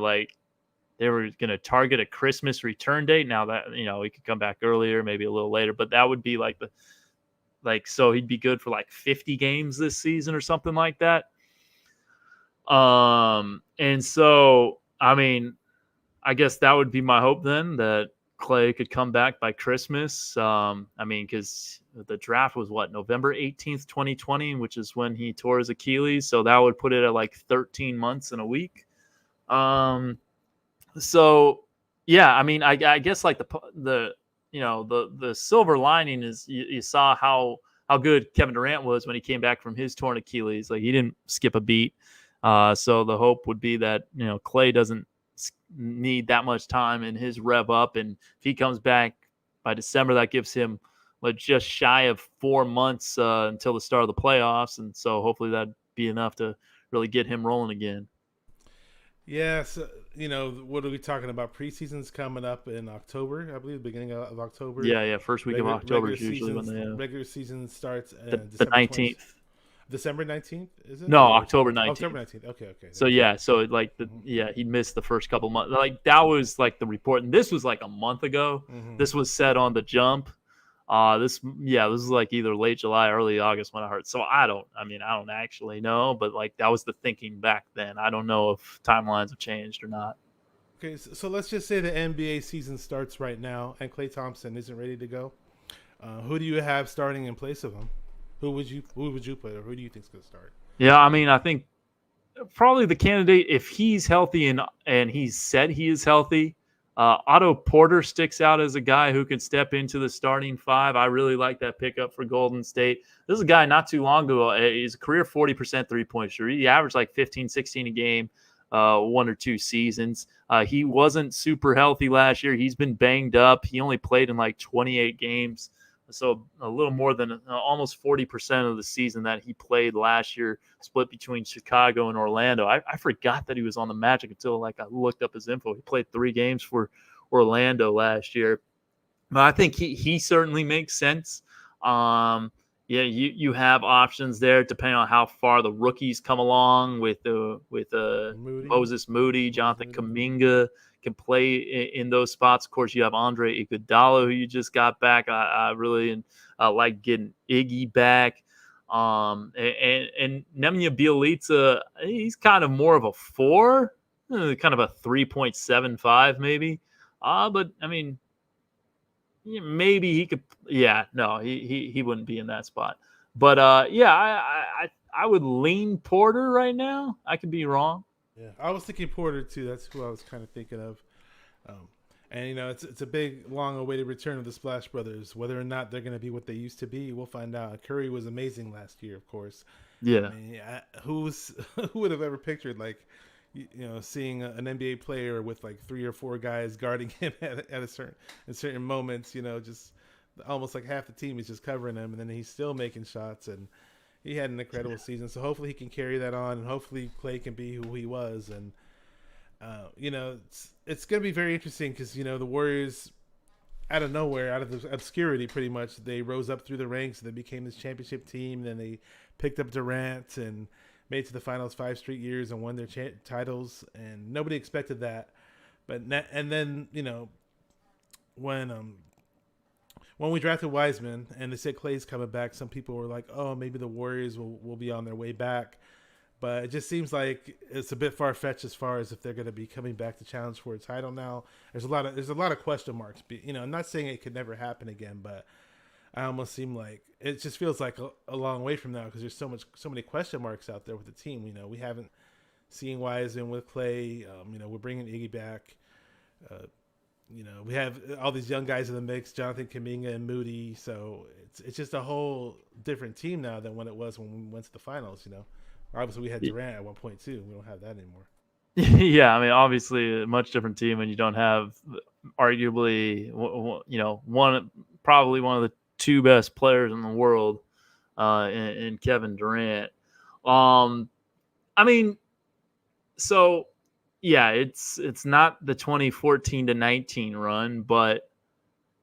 they were gonna target a Christmas return date. Now that he could come back earlier, maybe a little later, but that would be so he'd be good for like 50 games this season or something like that. And so I mean, I guess that would be my hope then, that Klay could come back by Christmas. I mean, because the draft was November 18th, 2020, which is when he tore his Achilles. So that would put it at like 13 months and a week. So yeah, I mean, I guess like the silver lining is you saw how good Kevin Durant was when he came back from his torn Achilles. Like, he didn't skip a beat. So the hope would be that, Klay doesn't need that much time in his rev up. And if he comes back by December, that gives him just shy of 4 months until the start of the playoffs. And so hopefully that'd be enough to really get him rolling again. Yeah. So, what are we talking about? Preseason's coming up in October, I believe, beginning of October. Yeah. First week of October is usually when they regular season starts. The 19th. December 19th, is it? No, October 19th. October 19th. Okay. So he missed the first couple months. Like, that was like the report, and this was like a month ago. Mm-hmm. This was said on The Jump. This is like either late July, early August when I heard. So I don't actually know, but like that was the thinking back then. I don't know if timelines have changed or not. Okay, so let's just say the NBA season starts right now, and Klay Thompson isn't ready to go. Who do you have starting in place of him? Who would you put, or who do you think is going to start? Yeah, I mean, I think probably the candidate, if he's healthy and he's said he is healthy, Otto Porter sticks out as a guy who could step into the starting five. I really like that pickup for Golden State. This is a guy not too long ago. He's a career 40% three-point shooter. He averaged like 15, 16 a game, 1 or 2 seasons. He wasn't super healthy last year. He's been banged up. He only played in like 28 games. So a little more than almost 40% of the season that he played last year, split between Chicago and Orlando. I forgot that he was on the Magic until like I looked up his info. He played 3 games for Orlando last year. But I think he certainly makes sense. You have options there depending on how far the rookies come along with Moody. Moses Moody, Jonathan Kuminga can play in those spots. Of course, you have Andre Iguodala, who you just got back. I really like getting Iggy back. And Nemanja Bjelica, he's kind of more of a 4, kind of a 3.75 maybe. But I mean, maybe he could. Yeah, no, he wouldn't be in that spot. But I would lean Porter right now. I could be wrong. Yeah, I was thinking Porter too. That's who I was kind of thinking of. And it's a big, long-awaited return of the Splash Brothers. Whether or not they're going to be what they used to be, we'll find out. Curry was amazing last year, of course. Yeah. I mean, who would have ever pictured seeing an NBA player with like 3 or 4 guys guarding him at certain moments? Just almost like half the team is just covering him, and then he's still making shots. And he had an incredible season. So hopefully he can carry that on, and hopefully Klay can be who he was. And it's going to be very interesting because, the Warriors, out of nowhere, out of the obscurity, pretty much, they rose up through the ranks. They became this championship team. Then they picked up Durant and made it to the finals 5 straight years and won their titles. And nobody expected that. And then, when we drafted Wiseman and they said Klay's coming back, some people were like, oh, maybe the Warriors will be on their way back. But it just seems like it's a bit far-fetched as far as if they're going to be coming back to challenge for a title now. There's a lot of question marks. I'm not saying it could never happen again, but I almost seem like it just feels like a long way from now because there's so many question marks out there with the team. We haven't seen Wiseman with Klay. We're bringing Iggy back. We have all these young guys in the mix, Jonathan Kuminga and Moody. So it's just a whole different team now than when it was when we went to the finals. Obviously, we had Durant at one point too. We don't have that anymore. Yeah, I mean, obviously, a much different team when you don't have, arguably, probably one of the 2 best players in the world, in Kevin Durant. I mean, so yeah, it's not the 2014-19 run, but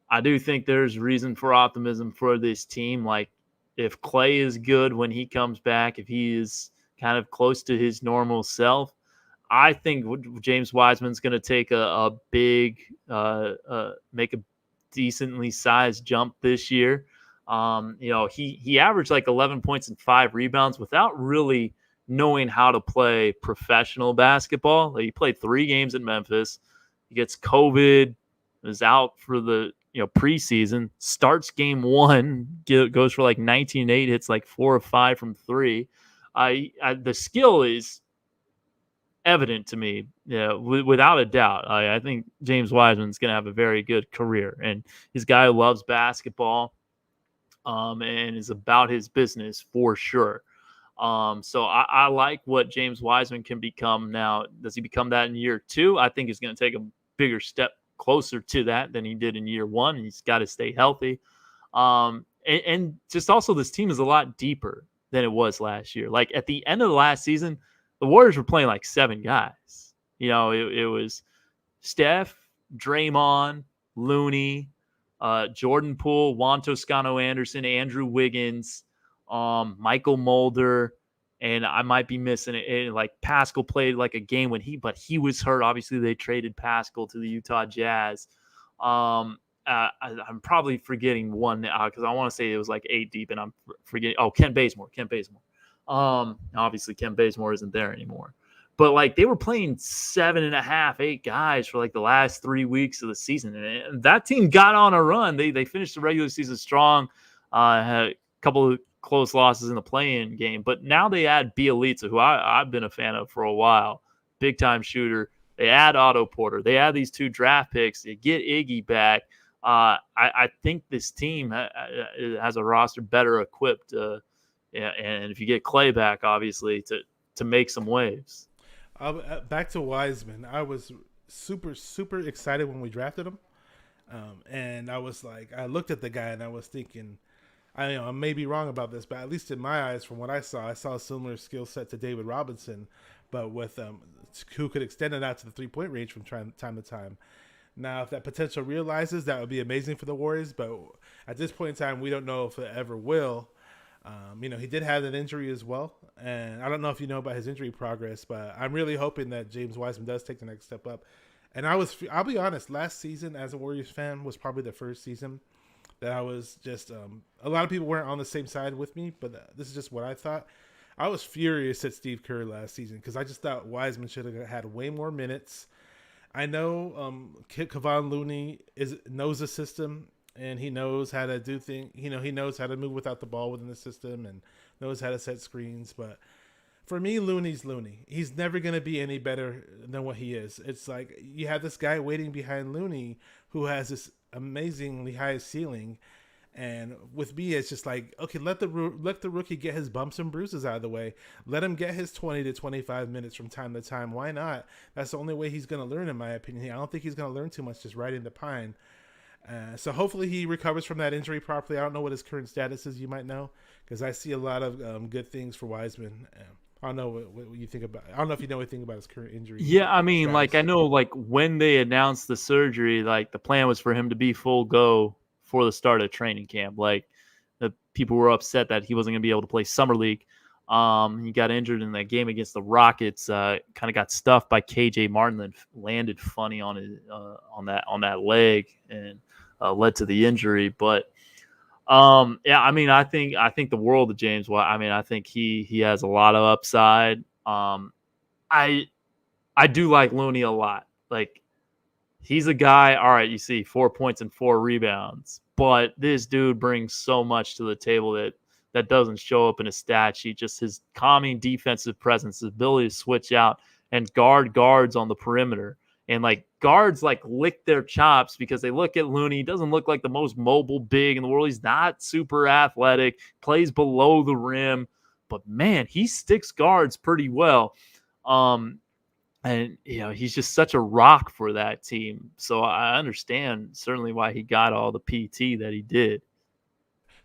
I do think there's reason for optimism for this team. Like, if Klay is good when he comes back, if he is kind of close to his normal self, I think James Wiseman's going to take a big, make a decently sized jump this year. He averaged like 11 points and 5 rebounds without really knowing how to play professional basketball. He played 3 games in Memphis. He gets COVID, is out for the preseason, starts game 1, goes for like 19-8, hits like 4 or 5 from 3. The skill is evident to me, without a doubt. I think James Wiseman's going to have a very good career, and he's a guy who loves basketball, and is about his business for sure. So I like what James Wiseman can become now. Does he become that in year 2? I think he's going to take a bigger step closer to that than he did in year 1. He's got to stay healthy. And just also this team is a lot deeper than it was last year. Like at the end of the last season, the Warriors were playing like 7 guys. It was Steph, Draymond, Looney, Jordan Poole, Juan Toscano Anderson, Andrew Wiggins, Michael Mulder, and I might be missing it. Like Pascal played like a game but he was hurt. Obviously, they traded Pascal to the Utah Jazz. I'm probably forgetting one because I want to say it was like 8 deep, and I'm forgetting. Oh, Ken Bazemore. Obviously, Ken Bazemore isn't there anymore. But like they were playing 7.5, 8 guys for like the last 3 weeks of the season, and that team got on a run. They finished the regular season strong. Had a couple of close losses in the play-in game, but now they add Bielitsa, who I've been a fan of for a while, big time shooter. They add Otto Porter. They add these 2 draft picks. They get Iggy back. I think this team has a roster better equipped, and if you get Klay back, obviously to make some waves. Back to Wiseman, I was super, super excited when we drafted him. And I was like, I looked at the guy and I was thinking, I may be wrong about this, but at least in my eyes, from what I saw a similar skill set to David Robinson, but with who could extend it out to the 3-point range from time to time. Now, if that potential realizes, that would be amazing for the Warriors, but at this point in time, we don't know if it ever will. He did have an injury as well, and I don't know if you know about his injury progress, but I'm really hoping that James Wiseman does take the next step up. And I'll be honest, last season as a Warriors fan was probably the first season that I was just, a lot of people weren't on the same side with me, but this is just what I thought. I was furious at Steve Kerr last season because I just thought Wiseman should have had way more minutes. I know Kevon Looney knows the system, and he knows how to do things. He knows how to move without the ball within the system and knows how to set screens. But For me, Looney's Looney. He's never going to be any better than what he is. It's like you have this guy waiting behind Looney who has this amazingly high ceiling. And with me, it's just like, okay, let the rookie get his bumps and bruises out of the way. Let him get his 20 to 25 minutes from time to time. Why not? That's the only way he's going to learn, in my opinion. I don't think he's going to learn too much just riding the pine. So hopefully he recovers from that injury properly. I don't know what his current status is. You might know, because I see a lot of good things for Wiseman. I don't know what you think about. I don't know if you know anything about his current injury. Yeah, I mean, status. like I know, like when they announced the surgery, like the plan was for him to be full go for the start of training camp. Like the people were upset that he wasn't going to be able to play summer league. He got injured in that game against the Rockets. Kind of got stuffed by KJ Martin and landed funny on his on that leg and led to the injury. But yeah, I mean, I think the world of James. Well, I mean, I think he has a lot of upside. I do like Looney a lot. Like he's a guy. All right, you see 4 points and 4 rebounds, but this dude brings so much to the table that doesn't show up in his stat sheet. Just his calming defensive presence, his ability to switch out and guards on the perimeter. And like guards like lick their chops because they look at Looney. He doesn't look like the most mobile big in the world. He's not super athletic, plays below the rim, but man, he sticks guards pretty well. And you know, he's just such a rock for that team. So I understand certainly why he got all the PT that he did.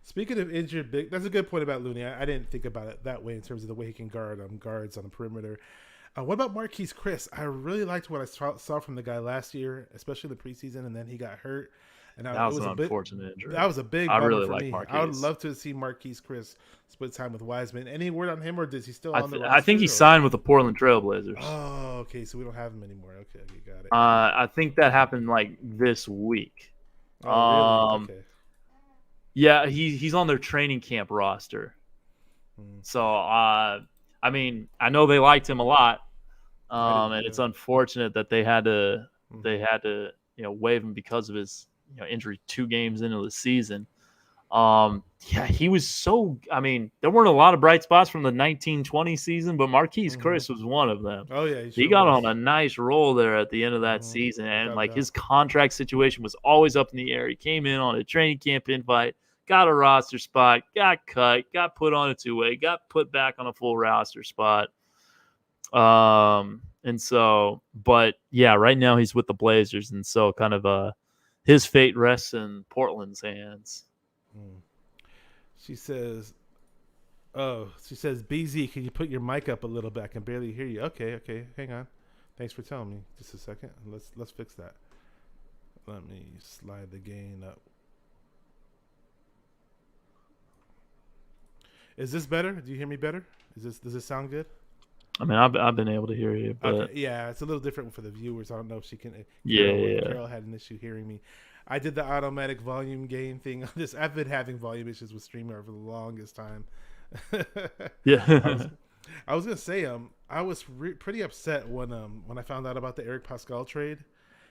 Speaking of injured big, that's a good point about Looney. I didn't think about it that way in terms of the way he can guard guards on the perimeter. What about Marquise Chris? I really liked what I saw from the guy last year, especially the preseason, and then he got hurt. And that was an unfortunate injury. That was a big I bummer really for like me. Marquise. I would love to see Marquise Chris split time with Wiseman. Any word on him, or is he still on the roster? I think he signed with the Portland Trailblazers. Oh, okay. So we don't have him anymore. Okay, got it. I think that happened like this week. Oh, really? Okay. Yeah, he's on their training camp roster. So, I mean, I know they liked him a lot, and it's unfortunate that they had to waive him because of his injury 2 games into the season. Yeah, he was so. I mean, there weren't a lot of bright spots from the 1920 season, but Marquise Chris was one of them. Oh yeah, he got on a nice roll there at the end of that season, and like his contract situation was always up in the air. He came in on a training camp invite, got a roster spot, got cut, got put on a 2-way, got put back on a full roster spot. And so, but yeah, right now he's with the Blazers, and so kind of his fate rests in Portland's hands. She says, BZ, can you put your mic up a little bit? I can barely hear you. Okay. Hang on. Thanks for telling me. Just a second. Let's fix that. Let me slide the gain up. Is this better? Do you hear me better? Does this sound good? I mean, I've been able to hear you, but okay. Yeah, it's a little different for the viewers. I don't know if she can. Carol had an issue hearing me. I did the automatic volume gain thing on this. I've been having volume issues with StreamYard for the longest time. Yeah. I was gonna say, I was pretty upset when I found out about the Eric Pascal trade,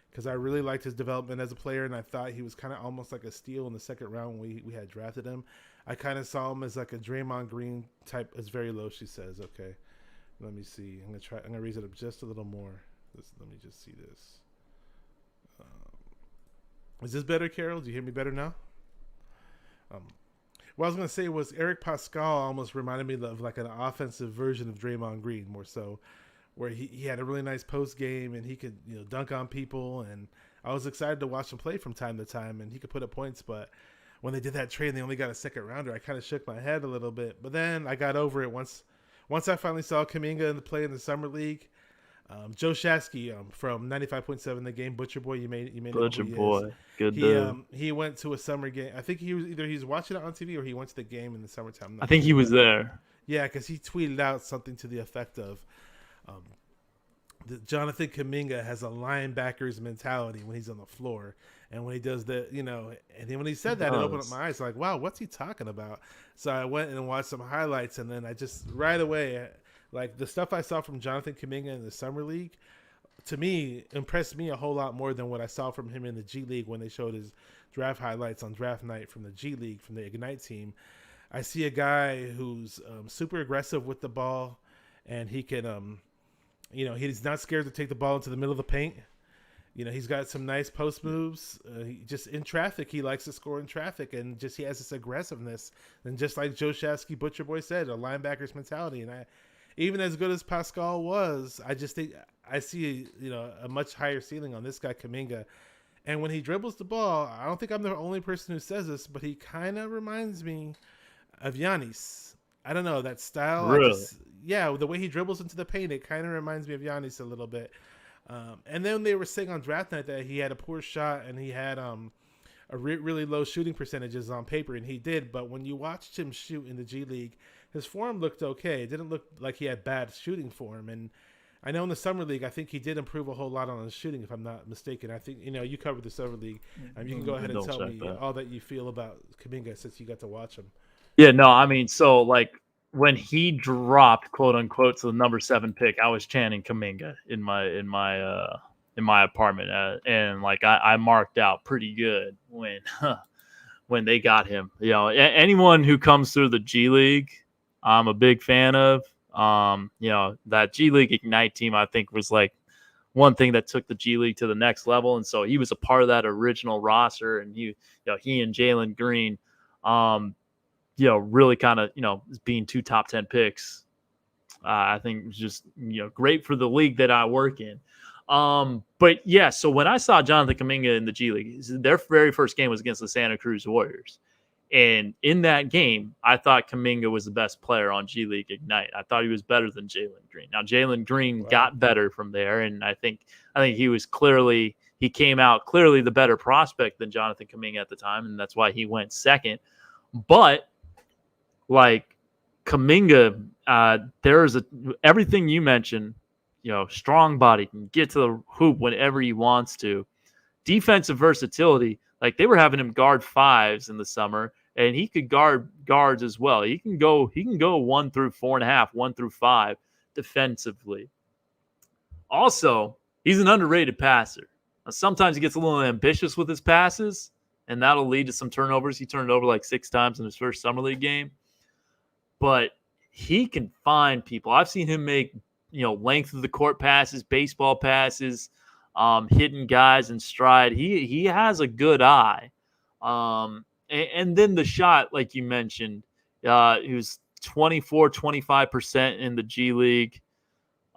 because I really liked his development as a player, and I thought he was kind of almost like a steal in the second round when we had drafted him. I kind of saw him as like a Draymond Green type. It's very low, she says. Okay, let me see. I'm gonna raise it up just a little more. Let me just see this. Is this better, Carol? Do you hear me better now? What I was going to say was Eric Pascal almost reminded me of like an offensive version of Draymond Green, more so, where he had a really nice post game and he could dunk on people, and I was excited to watch him play from time to time, and he could put up points. But when they did that trade and they only got a second rounder, I kind of shook my head a little bit. But then I got over it once I finally saw Kuminga play in the summer league. Joe Shasky from 95.7 The Game, Butcher Boy. You may know Butcher who he Boy, is. good dude. He went to a summer game. I think he was watching it on TV or he went to the game in the summertime. I think he was there. Yeah, because he tweeted out something to the effect of, Jonathan Kuminga has a linebacker's mentality when he's on the floor, and when he does and then when he said that, it opened up my eyes. Like, wow, what's he talking about? So I went and watched some highlights, and then I just right away. Like, the stuff I saw from Jonathan Kuminga in the Summer League, to me, impressed me a whole lot more than what I saw from him in the G League when they showed his draft highlights on draft night from the G League, from the Ignite team. I see a guy who's super aggressive with the ball, and he can, he's not scared to take the ball into the middle of the paint. He's got some nice post moves. He just in traffic, he likes to score in traffic, and just he has this aggressiveness. And just like Joe Shasky, Butcher Boy said, a linebacker's mentality. And even as good as Pascal was, I just think I see a much higher ceiling on this guy Kuminga. And when he dribbles the ball, I don't think I'm the only person who says this, but he kind of reminds me of Giannis. I don't know, that style. Really? The way he dribbles into the paint, it kind of reminds me of Giannis a little bit. And then they were saying on draft night that he had a poor shot and he had really low shooting percentages on paper, and he did. But when you watched him shoot in the G League, his form looked okay. It didn't look like he had bad shooting form. And I know in the Summer League, I think he did improve a whole lot on his shooting, if I'm not mistaken. I think, you covered the Summer League. You can go ahead and tell me all that you feel about Kuminga since you got to watch him. Yeah, no, I mean, so like when he dropped, quote unquote, to the number 7 pick, I was chanting Kuminga in my apartment, and like I marked out pretty good when they got him. Anyone who comes through the G League, I'm a big fan of. That G League Ignite team, I think, was like one thing that took the G League to the next level, and so he was a part of that original roster, and he and Jalen Green, really kind of, being 2 top 10 picks, I think was just, great for the league that I work in. But yeah, so when I saw Jonathan Kuminga in the G League, their very first game was against the Santa Cruz Warriors. And in that game, I thought Kuminga was the best player on G League Ignite. I thought he was better than Jalen Green. Now, Jalen Green got better from there, and I think he came out clearly the better prospect than Jonathan Kuminga at the time, and that's why he went second. But like Kuminga, there's everything you mentioned, strong body, can get to the hoop whenever he wants to. Defensive versatility, like they were having him guard 5s in the summer, and he could guard guards as well. He can go 1 through 4.5, 1 through 5 defensively. Also, he's an underrated passer. Now, sometimes he gets a little ambitious with his passes, and that'll lead to some turnovers. He turned it over like 6 times in his first Summer League game. But he can find people. I've seen him make, length of the court passes, baseball passes, hitting guys in stride. He has a good eye. And then the shot, like you mentioned, he was 25% in the G League.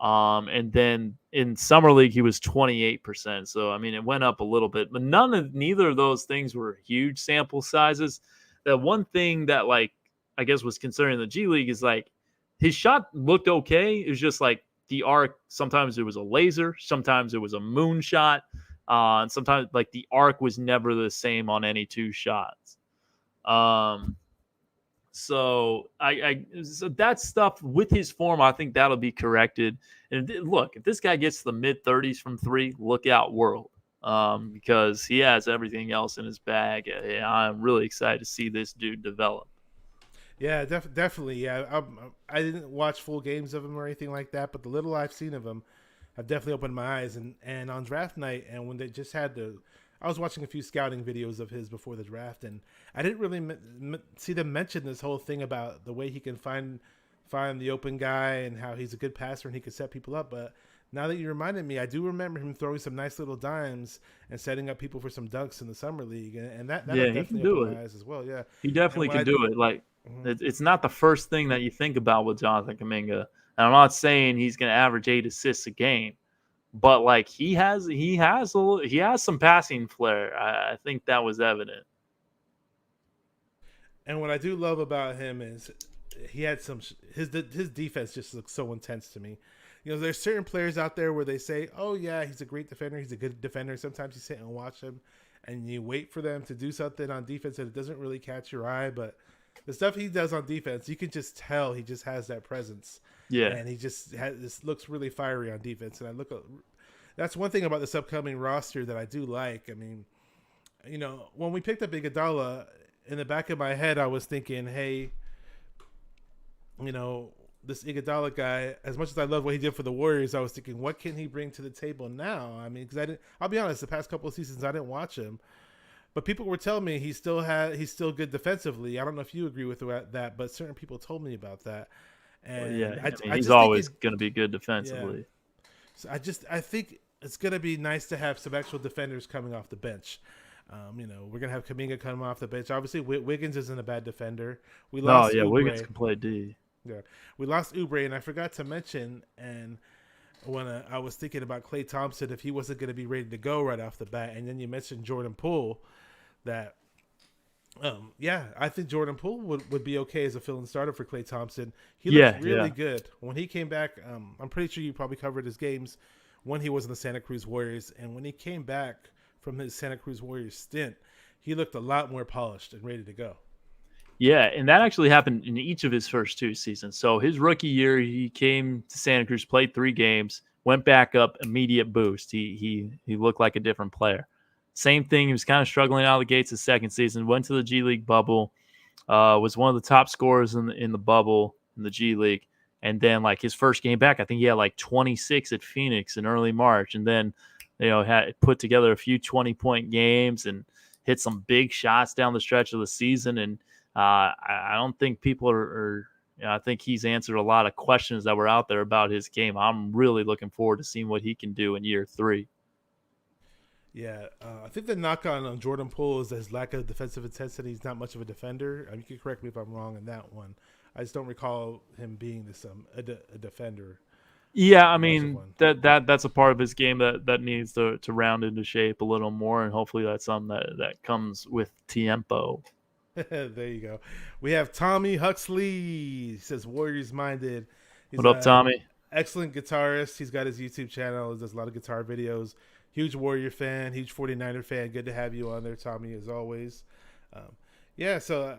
And then in Summer League, he was 28%. So, I mean, it went up a little bit, but neither of those things were huge sample sizes. The one thing that, like, I guess was concerning the G League is like his shot looked okay. It was just like the arc. Sometimes it was a laser. Sometimes it was a moon shot. And sometimes like the arc was never the same on any 2 shots. So that stuff with his form, I think that'll be corrected. And look, if this guy gets to the mid-30s from 3, look out, world. Because he has everything else in his bag. I'm really excited to see this dude develop. Yeah, definitely. Yeah, I didn't watch full games of him or anything like that, but the little I've seen of him, I've definitely opened my eyes. And on draft night, and when they just had I was watching a few scouting videos of his before the draft, and I didn't really see them mention this whole thing about the way he can find the open guy and how he's a good passer and he can set people up. But now that you reminded me, I do remember him throwing some nice little dimes and setting up people for some dunks in the Summer League, and that definitely opened my eyes as well. Yeah, he definitely can do it. Like, it's not the first thing that you think about with Jonathan Kuminga. And I'm not saying he's going to average 8 assists a game, but like he has some passing flair. I think that was evident. And what I do love about him is he had his defense just looks so intense to me. There's certain players out there where they say, "Oh yeah, he's a great defender. He's a good defender." Sometimes you sit and watch him, and you wait for them to do something on defense and it doesn't really catch your eye. But the stuff he does on defense, you can just tell he just has that presence. Yeah, and he just looks really fiery on defense. And that's one thing about this upcoming roster that I do like. I mean, when we picked up Iguodala, in the back of my head, I was thinking, hey, this Iguodala guy, as much as I love what he did for the Warriors, I was thinking, what can he bring to the table now? I mean, because I'll be honest, the past couple of seasons I didn't watch him, but people were telling me he's still good defensively. I don't know if you agree with that, but certain people told me about that. And Yeah, I mean, I he's just think always going to be good defensively. So I think it's gonna be nice to have some actual defenders coming off the bench. We're gonna have Kuminga coming off the bench. Obviously, Wiggins isn't a bad defender. We lost Oubre. Wiggins can play D. Yeah, we lost Oubre, and I forgot to mention. And when I was thinking about Klay Thompson, if he wasn't going to be ready to go right off the bat, and then you mentioned Jordan Poole, that I think Jordan Poole would be okay as a fill-in starter for Klay Thompson. He looked really good when he came back. I'm pretty sure you probably covered his games when he was in the Santa Cruz Warriors, and when he came back from his Santa Cruz Warriors stint, he looked a lot more polished and ready to go. Yeah, and that actually happened in each of his first 2 seasons. So his rookie year, he came to Santa Cruz, played 3 games, went back up, immediate boost. He looked like a different player. Same thing, he was kind of struggling out of the gates his second season, went to the G League bubble, was one of the top scorers in the bubble in the G League. And then like his first game back, I think he had like 26 at Phoenix in early March. And then, had put together a few 20-point games and hit some big shots down the stretch of the season. And I don't think people are I think he's answered a lot of questions that were out there about his game. I'm really looking forward to seeing what he can do in year 3. Yeah, I think the knock on Jordan Poole is his lack of defensive intensity. He's not much of a defender. You can correct me if I'm wrong on that one. I just don't recall him being a defender. Yeah, I mean that's a part of his game that needs to round into shape a little more, and hopefully that's something that comes with tiempo. There you go. We have Tommy Huxley. He says Warriors minded. He's what up, Tommy? Excellent guitarist. He's got his YouTube channel. He does a lot of guitar videos. Huge Warrior fan. Huge 49er fan. Good to have you on there, Tommy, as always. So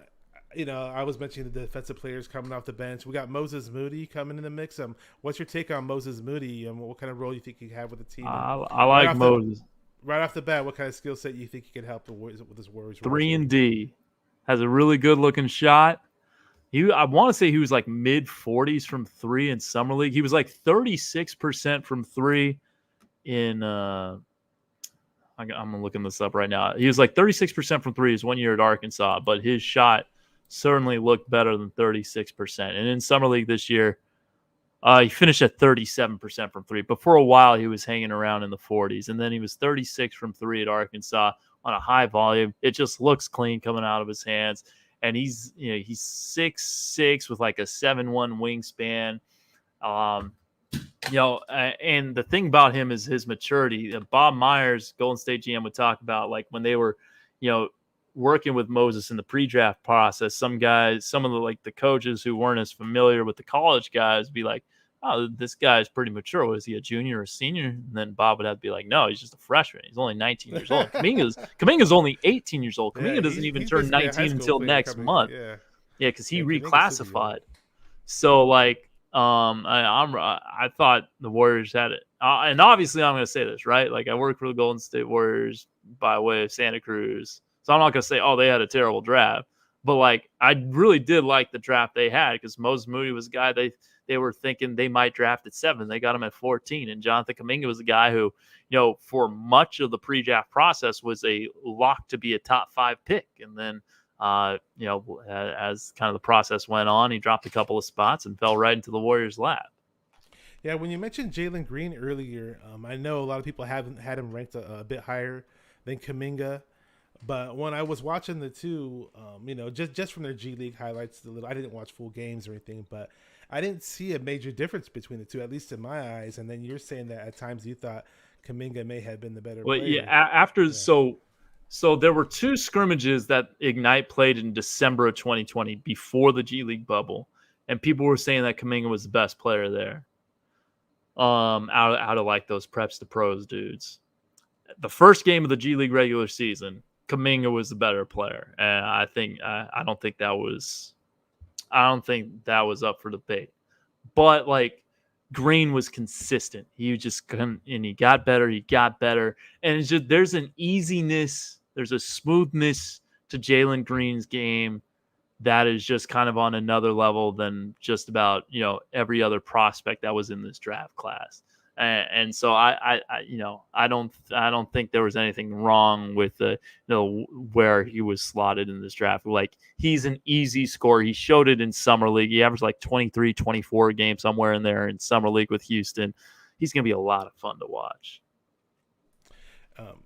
I was mentioning the defensive players coming off the bench. We got Moses Moody coming in the mix. What's your take on Moses Moody, and what kind of role you think he can have with the team? I like Moses. Right off the bat, what kind of skill set you think he can help the Warriors with this Warriors? 3 and D. Has a really good looking shot. I want to say he was like mid 40s from 3 in summer league. He was like 36% from 3 in I'm looking this up right now. He was like 36% from 3 his 1 year at Arkansas, but his shot certainly looked better than 36%. And in summer league this year, he finished at 37% from 3. But for a while, he was hanging around in the 40s. And then he was 36 from 3 at Arkansas on a high volume. It just looks clean coming out of his hands. And he's 6'6" with like a 7'1" wingspan. And the thing about him is his maturity. Bob Myers, Golden State GM, would talk about like when they were, working with Moses in the pre-draft process. Some of the coaches who weren't as familiar with the college guys would be like, "Oh, this guy is pretty mature. Was he a junior or a senior?" And then Bob would have to be like, "No, he's just a freshman. He's only 19 years old. Kuminga's only 18 years old. Kuminga doesn't even turn 19 until next month. Yeah, because he reclassified. So like, I thought the Warriors had it, and obviously I'm going to say this, right? Like I work for the Golden State Warriors by way of Santa Cruz, so I'm not going to say, oh, they had a terrible draft, but like I really did like the draft they had because Moses Moody was a guy they were thinking they might draft at 7. They got him at 14, and Jonathan Kuminga was a guy who, for much of the pre-draft process was a lock to be a top 5 pick, and then as kind of the process went on, he dropped a couple of spots and fell right into the Warriors' lap. Yeah, when you mentioned Jalen Green earlier, I know a lot of people haven't had him ranked a bit higher than Kuminga, but when I was watching the two, just from their G League highlights, I didn't watch full games or anything, but I didn't see a major difference between the two, at least in my eyes. And then you're saying that at times you thought Kuminga may have been the better player. Well, yeah, So there were 2 scrimmages that Ignite played in December of 2020 before the G League bubble, and people were saying that Kuminga was the best player there. Out of like those preps to pros dudes. The first game of the G League regular season, Kuminga was the better player, and I don't think that was up for debate. But like Green was consistent. He just couldn't, and he got better. And it's just, there's an easiness, there's a smoothness to Jalen Green's game that is just kind of on another level than just about, every other prospect that was in this draft class. And so I I don't think there was anything wrong with where he was slotted in this draft. Like, he's an easy scorer. He showed it in summer league. He averaged like 23, 24 games somewhere in there in summer league with Houston. He's going to be a lot of fun to watch.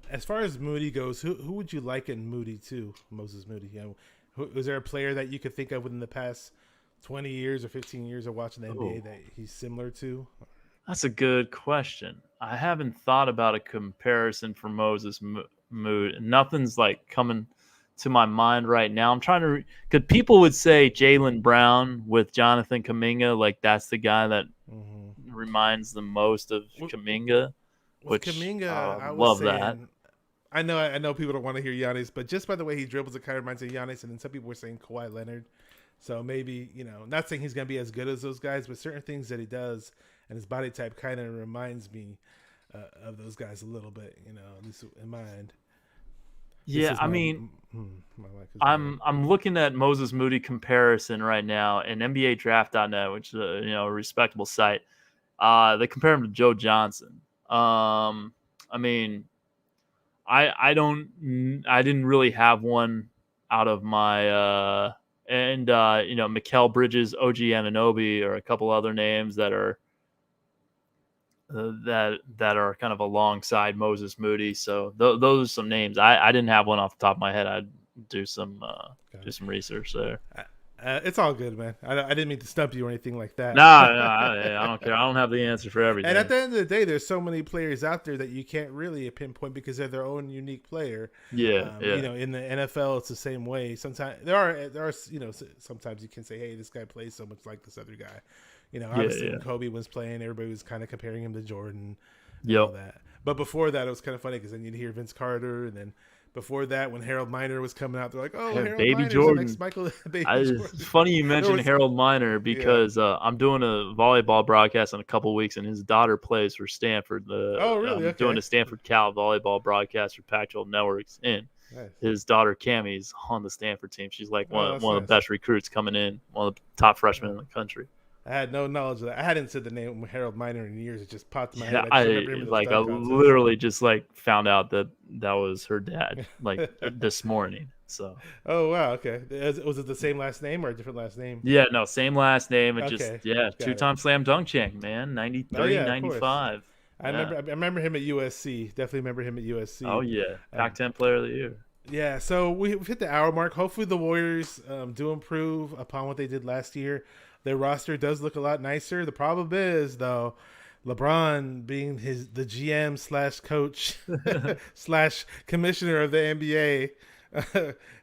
As far as Moody goes, who would you liken Moody to? Moses Moody. Was there a player that you could think of within the past 20 years or 15 years of watching the NBA that he's similar to? That's a good question. I haven't thought about a comparison for Moses Moody. Nothing's like coming to my mind right now. I'm trying to because people would say Jaylen Brown with Jonathan Kuminga, like that's the guy that reminds them most of Kuminga. Which Kuminga, I love that. I know people don't want to hear Giannis, but just by the way he dribbles, it kind of reminds me of Giannis. And then some people were saying Kawhi Leonard. So maybe, not saying he's going to be as good as those guys, but certain things that he does and his body type kind of reminds me of those guys a little bit, at least in my end. Yeah, I'm looking at Moses Moody comparison right now in NBADraft.net, which is a respectable site. They compare him to Joe Johnson. I didn't really have one out of my Mikal Bridges, OG Anunoby, or a couple other names that are kind of alongside Moses Moody. So those are some names. I didn't have one off the top of my head. I'd do some research there. It's all good, man. I didn't mean to stump you or anything like that. No, I don't care. I don't have the answer for everything. And at the end of the day, there's so many players out there that you can't really pinpoint because they're their own unique player. Yeah. In the NFL, it's the same way. Sometimes there are sometimes you can say, hey, this guy plays so much like this other guy. Obviously when Kobe was playing, everybody was kind of comparing him to Jordan. All that. But before that, it was kind of funny because then you'd hear Vince Carter, and then before that, when Harold Miner was coming out, they're like, "Oh, Harold Baby Miner's Jordan." the next Michael, Baby Jordan. It's funny you mentioned Harold Miner because I'm doing a volleyball broadcast in a couple weeks, and his daughter plays for Stanford. Really? Doing a Stanford Cal volleyball broadcast for Pac-12 Networks, and his daughter Cammie's on the Stanford team. She's like one of the best recruits coming in, one of the top freshmen in the country. I had no knowledge of that. I hadn't said the name Harold Miner in years. It just popped in my head. I literally just found out that was her dad this morning. So. Oh wow! Okay, was it the same last name or a different last name? Yeah, no, same last name. It two-time slam dunk champ, man. 93, 95. I remember him at USC. Definitely remember him at USC. Oh yeah, Pac-10 Player of the Year. Yeah, so we've hit the hour mark. Hopefully the Warriors do improve upon what they did last year. Their roster does look a lot nicer. The problem is, though, LeBron being the GM / coach / commissioner of the NBA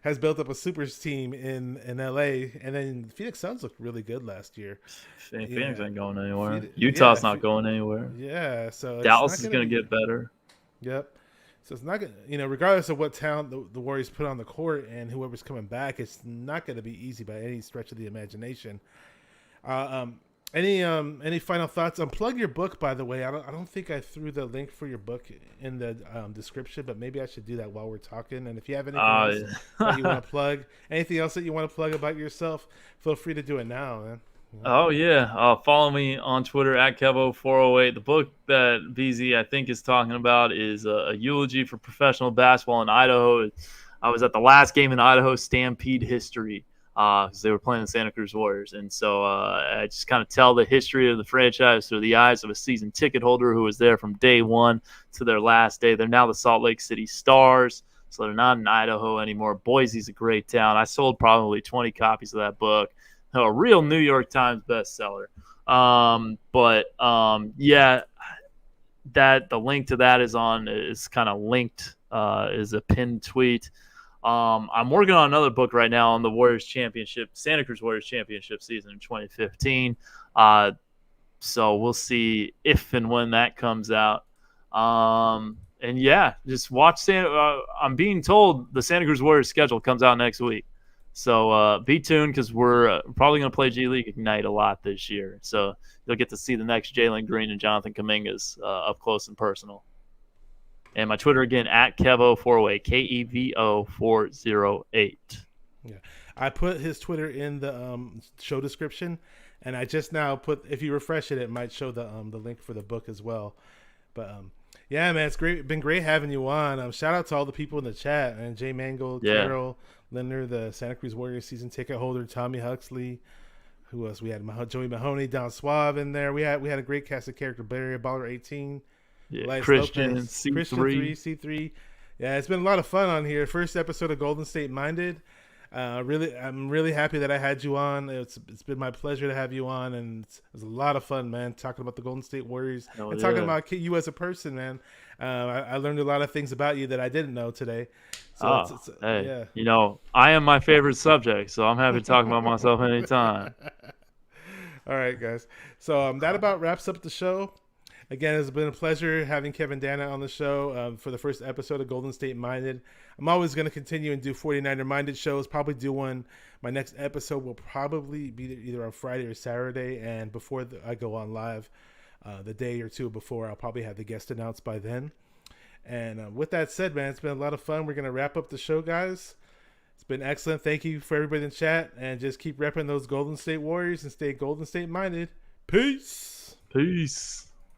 has built up a super team in LA, and then Phoenix Suns looked really good last year. Phoenix ain't going anywhere. Utah's not going anywhere. Yeah, so Dallas is going to get better. Yep. So it's not gonna, regardless of what talent the Warriors put on the court and whoever's coming back, it's not going to be easy by any stretch of the imagination. Any final thoughts? Plug your book, by the way. I don't think I threw the link for your book in the description, but maybe I should do that while we're talking. And if you have anything else that you want to plug, anything else that you want to plug about yourself, feel free to do it now, man. Oh yeah, follow me on Twitter at Kevo408. The book that BZ I think is talking about is a eulogy for professional basketball in Idaho. I was at the last game in Idaho Stampede history. Because they were playing the Santa Cruz Warriors. And so I just kind of tell the history of the franchise through the eyes of a season ticket holder who was there from day one to their last day. They're now the Salt Lake City Stars, so they're not in Idaho anymore. Boise's a great town. I sold probably 20 copies of that book. A real New York Times bestseller. That the link to that is kind of linked, is a pinned tweet. I'm working on another book right now on the Warriors championship, Santa Cruz Warriors championship season in 2015. So we'll see if and when that comes out. Just watch I'm being told the Santa Cruz Warriors schedule comes out next week. So be tuned because we're probably going to play G League Ignite a lot this year. So you'll get to see the next Jalen Green and Jonathan Kumingas up close and personal. And my Twitter again at Kevo408, KEVO408. Yeah, I put his Twitter in the show description, And I just now put, if you refresh it, it might show the link for the book as well. But yeah, man, it's been great having you on. Shout out to all the people in the chat, and Jay Mangold, Carol Linder, the Santa Cruz Warriors season ticket holder, Tommy Huxley. Who else? We had Joey Mahoney, Don Suave in there. We had a great cast of character. Barry Baller 18, Christian, Lopez, C3. Christian 3, C3. Yeah, it's been a lot of fun on here. First episode of Golden State Minded. I'm really happy that I had you on. It's been my pleasure to have you on, and it was a lot of fun, man. Talking about the Golden State Warriors and talking about you as a person, man. I learned a lot of things about you that I didn't know today. So hey, you know, I am my favorite subject, so I'm happy to talk about myself anytime. All right, guys. So that about wraps up the show. Again, it's been a pleasure having Kevin Danna on the show for the first episode of Golden State Minded. I'm always going to continue and do 49er Minded shows. Probably do one. My next episode will probably be either on Friday or Saturday. And before I go on live, the day or two before, I'll probably have the guest announced by then. And with that said, man, it's been a lot of fun. We're going to wrap up the show, guys. It's been excellent. Thank you for everybody in the chat. And just keep repping those Golden State Warriors and stay Golden State Minded. Peace. Peace.